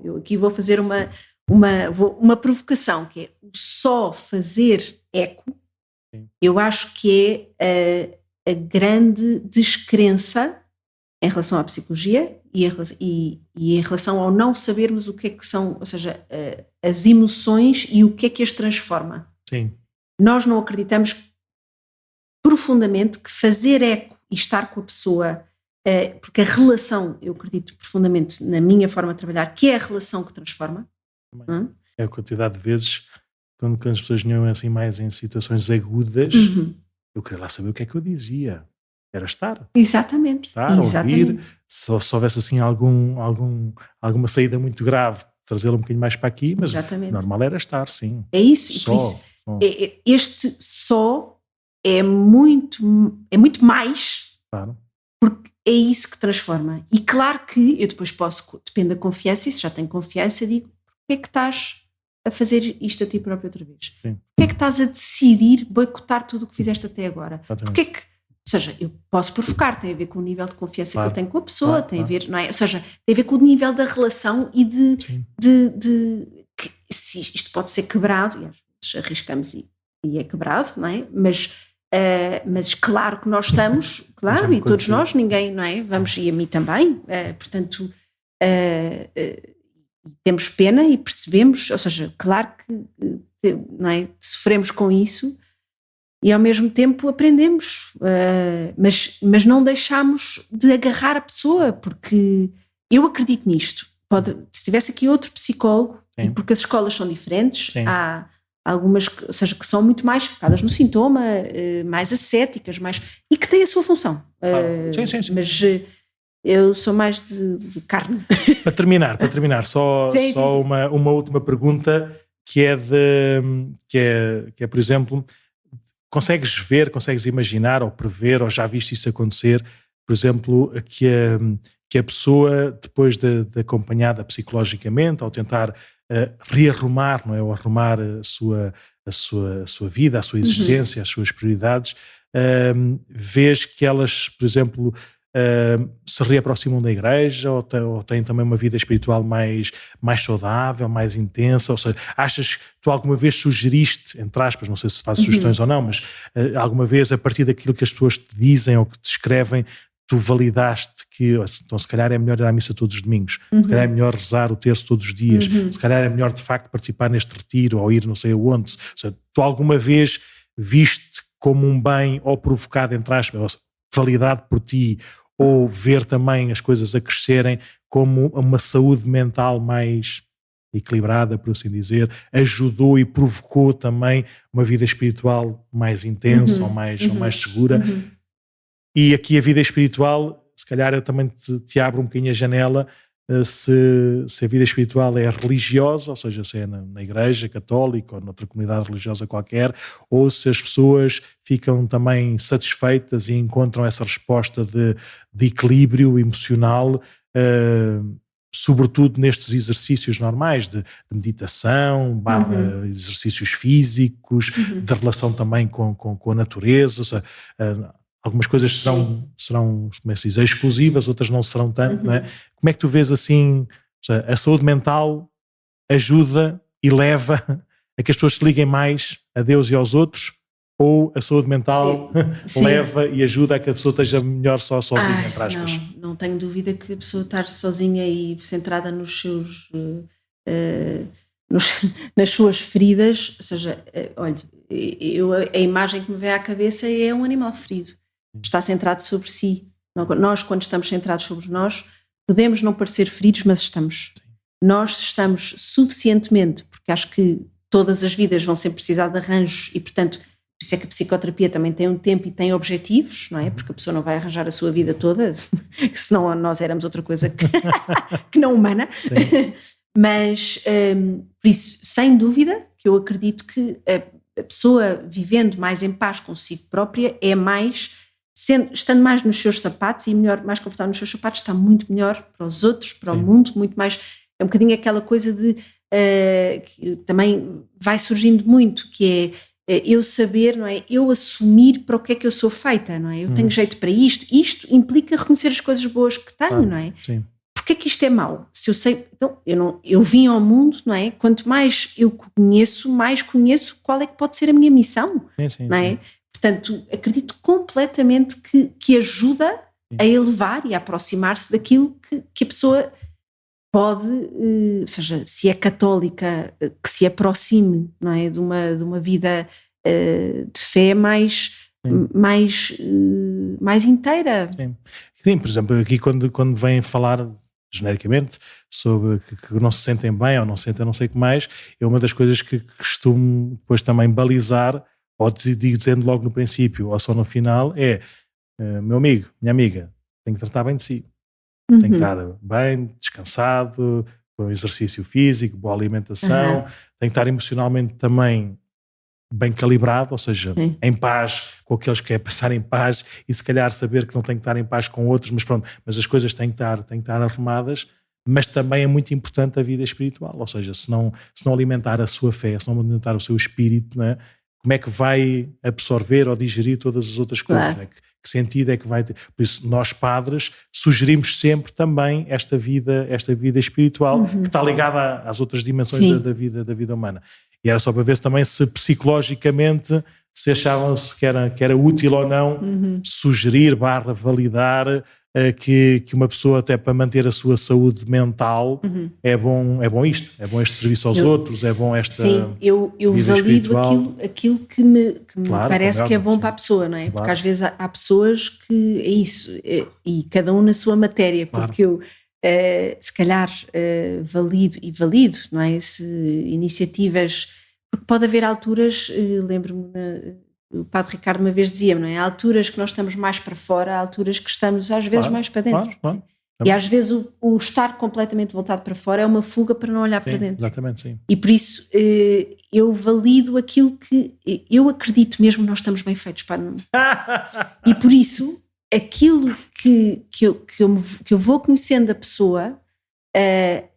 eu aqui vou fazer uma provocação, que é o só fazer eco. Eu acho que é a grande descrença em relação à psicologia e em relação ao não sabermos o que é que são, ou seja, as emoções e o que é que as transforma. Sim. Nós não acreditamos profundamente que fazer eco e estar com a pessoa, porque a relação, eu acredito profundamente na minha forma de trabalhar, que é a relação que transforma. É a quantidade de vezes, quando as pessoas vinham assim mais em situações agudas, eu queria lá saber o que é que eu dizia. Era estar. Exatamente. Ouvir. Se houvesse assim alguma saída muito grave, trazê-la um bocadinho mais para aqui, mas normal era estar, sim. É isso. Só. Este só é muito mais, claro, porque é isso que transforma. E claro que eu depois depende da confiança, e se já tenho confiança, digo, porquê é que estás a fazer isto a ti próprio outra vez? Sim. Porquê é que estás a decidir boicotar tudo o que fizeste até agora? Porquê é que, ou seja, eu posso provocar, tem a ver com o nível de confiança que eu tenho com a pessoa, tem a ver, não é? Ou seja, tem a ver com o nível da relação e que se isto pode ser quebrado, e às vezes arriscamos e é quebrado, não é? Mas claro que nós estamos, claro, e todos nós, ninguém, não é? Vamos, e a mim também, portanto, temos pena e percebemos, ou seja, claro que não é? Sofremos com isso e ao mesmo tempo aprendemos, mas não deixamos de agarrar a pessoa, porque eu acredito nisto. Se tivesse aqui outro psicólogo, porque as escolas são diferentes, há algumas ou seja, que são muito mais focadas no sintoma, mais ascéticas, e que têm a sua função. Sim. Mas eu sou mais de carne. Para terminar, só uma última pergunta, que é, por exemplo, consegues imaginar ou prever, ou já viste isso acontecer, por exemplo, que a pessoa, depois de acompanhada psicologicamente, ao tentar rearrumar, não é? Ou arrumar a sua vida, a sua existência, as suas prioridades, vês que elas, por exemplo, se reaproximam da igreja ou têm também uma vida espiritual mais saudável, mais intensa? Ou seja, achas que tu alguma vez sugeriste, entre aspas, não sei se fazes sugestões ou não, mas alguma vez, a partir daquilo que as pessoas te dizem ou que te escrevem, tu validaste que, então, se calhar é melhor ir à missa todos os domingos, se calhar é melhor rezar o terço todos os dias, se calhar é melhor de facto participar neste retiro ou ir não sei aonde? Ou seja, tu alguma vez viste como um bem, ou provocado, entre aspas, validado por ti, ou ver também as coisas a crescerem como uma saúde mental mais equilibrada, por assim dizer, ajudou e provocou também uma vida espiritual mais intensa ou mais segura? E aqui a vida espiritual, se calhar eu também te abro um bocadinho a janela, se a vida espiritual é religiosa, ou seja, se é na igreja católica ou noutra comunidade religiosa qualquer, ou se as pessoas ficam também satisfeitas e encontram essa resposta de equilíbrio emocional sobretudo nestes exercícios normais de meditação, exercícios físicos, de relação também com a natureza. Ou seja, algumas coisas serão como é que se diz, exclusivas, outras não serão tanto, não é? Como é que tu vês assim, ou seja, a saúde mental ajuda e leva a que as pessoas se liguem mais a Deus e aos outros, ou a saúde mental leva e ajuda a que a pessoa esteja melhor sozinha, entre aspas? Não tenho dúvida que a pessoa estar sozinha e centrada nos seus, nas suas feridas, ou seja, olha, a imagem que me vem à cabeça é um animal ferido, está centrado sobre si. Nós, quando estamos centrados sobre nós, podemos não parecer feridos, mas estamos. Nós estamos suficientemente, porque acho que todas as vidas vão sempre precisar de arranjos e, portanto, por isso é que a psicoterapia também tem um tempo e tem objetivos, não é? Porque a pessoa não vai arranjar a sua vida toda, senão nós éramos outra coisa que não humana. Mas, por isso, sem dúvida, que eu acredito que a pessoa vivendo mais em paz consigo própria é mais, estando mais nos seus sapatos e mais confortável nos seus sapatos, está muito melhor para os outros, para o mundo, muito mais. É um bocadinho aquela coisa de que também vai surgindo muito, que é eu saber, não é? Eu assumir para o que é que eu sou feita, não é? Eu tenho jeito para isto implica reconhecer as coisas boas que tenho, não é? Sim. Porque é que isto é mau? Se eu sei, então, eu vim ao mundo, não é? Quanto mais eu conheço, mais conheço qual é que pode ser a minha missão, não é? Sim. Portanto, acredito completamente que ajuda a elevar e a aproximar-se daquilo que a pessoa pode, ou seja, se é católica, que se aproxime, não é, de uma vida de fé mais inteira. Sim, por exemplo, aqui quando vêm falar genericamente sobre que não se sentem bem ou não sentem não sei o que mais, é uma das coisas que costumo depois também balizar, ou dizendo logo no princípio ou só no final, meu amigo, minha amiga, tem que tratar bem de si. Tem que estar bem, descansado, com exercício físico, boa alimentação, tem que estar emocionalmente também bem calibrado, ou seja, em paz com aqueles que querem passar em paz e se calhar saber que não tem que estar em paz com outros, mas pronto, mas as coisas têm que estar arrumadas, mas também é muito importante a vida espiritual, ou seja, se não alimentar a sua fé, se não alimentar o seu espírito, não é? Como é que vai absorver ou digerir todas as outras coisas? Né? Que sentido é que vai ter? Por isso, nós padres sugerimos sempre também esta vida espiritual que está ligada às outras dimensões da vida humana. E era só para ver se psicologicamente se achavam-se que era útil ou não sugerir, validar que uma pessoa, até para manter a sua saúde mental, é bom este serviço aos outros, é bom esta. Sim, eu valido aquilo que me parece que é bom para a pessoa, não é? Porque às vezes há pessoas que é isso, e cada um na sua matéria, porque eu se calhar valido, não é? Se iniciativas, porque pode haver alturas, lembro-me. O Padre Ricardo uma vez dizia-me, não é? Há alturas que nós estamos mais para fora, há alturas que estamos às vezes mais para dentro. Claro. E às vezes o estar completamente voltado para fora é uma fuga para não olhar para dentro. Exatamente, sim. E por isso eu valido aquilo que eu acredito mesmo, nós estamos bem feitos, Padre Nuno. E por isso aquilo que eu vou conhecendo a pessoa,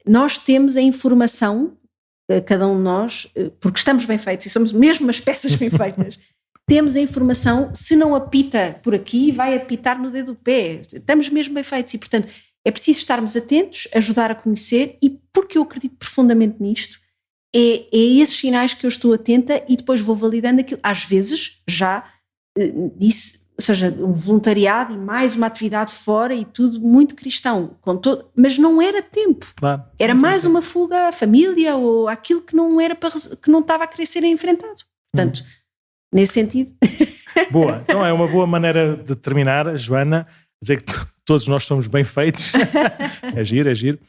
nós temos a informação, cada um de nós, porque estamos bem feitos e somos mesmo umas peças bem feitas. Temos a informação, se não apita por aqui, vai apitar no dedo do pé. Estamos mesmo bem feitos e, portanto, é preciso estarmos atentos, ajudar a conhecer, e porque eu acredito profundamente nisto, é esses sinais que eu estou atenta e depois vou validando aquilo. Às vezes, já disse, ou seja, um voluntariado e mais uma atividade fora e tudo muito cristão, mas não era tempo. Claro. Era mais uma fuga à família ou àquilo que não estava a querer ser enfrentado. Portanto, nesse sentido. Boa, então é uma boa maneira de terminar, Joana, dizer que todos nós somos bem feitos. É giro.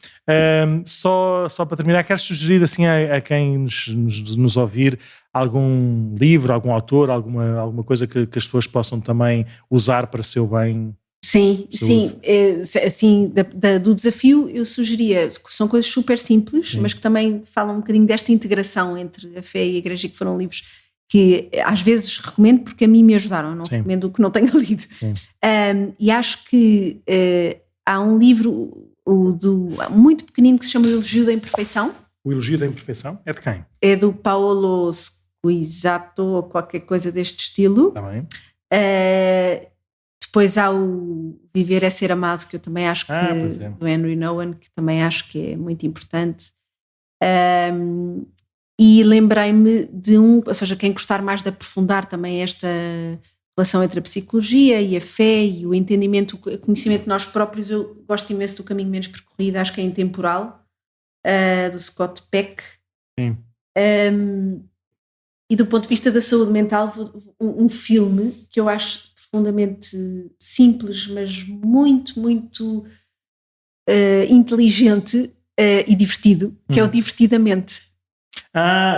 Só para terminar, queres sugerir assim a quem nos ouvir algum livro, algum autor, alguma coisa que as pessoas possam também usar para seu bem? Sim. Assim, do desafio eu sugeria, são coisas super simples, mas que também falam um bocadinho desta integração entre a fé e a igreja, que foram livros que às vezes recomendo porque a mim me ajudaram, não recomendo o que não tenha lido. E acho que há um livro, o do muito pequenino que se chama O Elogio da Imperfeição. O Elogio da Imperfeição é de quem? É do Paolo Squizzato ou qualquer coisa deste estilo. Está bem. Depois há o Viver é Ser Amado, que eu também acho que do Henry Nouwen, que também acho que é muito importante. E lembrei-me de ou seja, quem gostar mais de aprofundar também esta relação entre a psicologia e a fé e o entendimento, o conhecimento de nós próprios, eu gosto imenso do Caminho Menos Percorrido, acho que é Intemporal, do Scott Peck. Sim. E do ponto de vista da saúde mental, um filme que eu acho profundamente simples, mas muito, muito inteligente e divertido, que é o Divertidamente.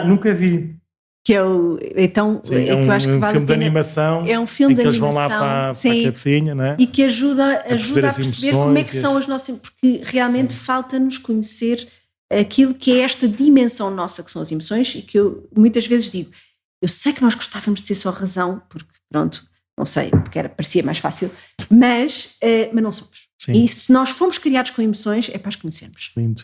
Nunca vi. Que é o. Então, sim, que eu acho que vale a pena. É um filme de animação. É um filme de animação. Eles vão lá para a cabecinha, não é? E que ajuda a perceber como é que são as nossas. Porque realmente falta-nos conhecer aquilo que é esta dimensão nossa, que são as emoções, e que eu muitas vezes digo, eu sei que nós gostávamos de ter só razão, porque pronto, não sei, porque parecia mais fácil, mas não somos. Sim. E se nós fomos criados com emoções, é para as conhecermos. Lindo.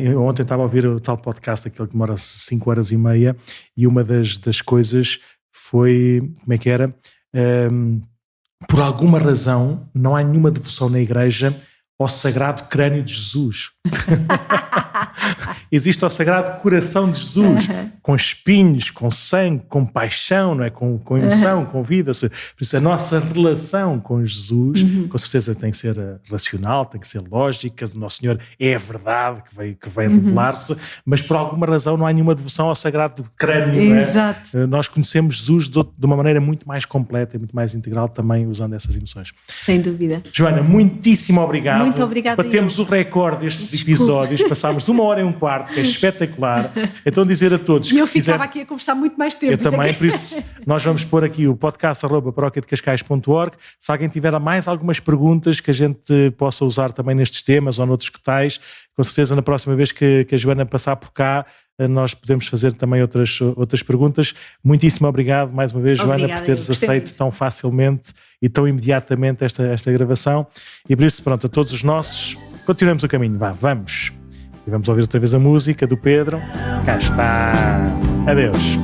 Eu ontem estava a ouvir o tal podcast, aquele que demora 5 horas e meia, e uma das coisas foi, como é que era? Por alguma razão, não há nenhuma devoção na igreja ao Sagrado Crânio de Jesus. Existe ao Sagrado Coração de Jesus, com espinhos, com sangue, com paixão, não é? Com emoção, com vida. Por isso a nossa relação com Jesus, com certeza tem que ser racional, tem que ser lógica. O Nosso Senhor é a verdade que vai revelar-se, mas por alguma razão não há nenhuma devoção ao Sagrado Crânio. Exato. Não é? Nós conhecemos Jesus de uma maneira muito mais completa e muito mais integral, também usando essas emoções. Sem dúvida. Joana, muitíssimo obrigado. Muito obrigada. Batemos o recorde destes episódios, passámos 1h15, que é espetacular. Então dizer a todos que eu ficava aqui a conversar muito mais tempo. Eu também, por isso nós vamos pôr aqui o podcast@paroquiadecascais.org. Se alguém tiver mais algumas perguntas que a gente possa usar também nestes temas ou noutros que tais, com certeza na próxima vez que a Joana passar por cá, nós podemos fazer também outras perguntas. Muitíssimo obrigado mais uma vez, Joana, por teres aceito tão facilmente e tão imediatamente esta gravação. E por isso, pronto, a todos os nossos, continuamos o caminho, vamos. E vamos ouvir outra vez a música do Pedro. Cá está. Adeus.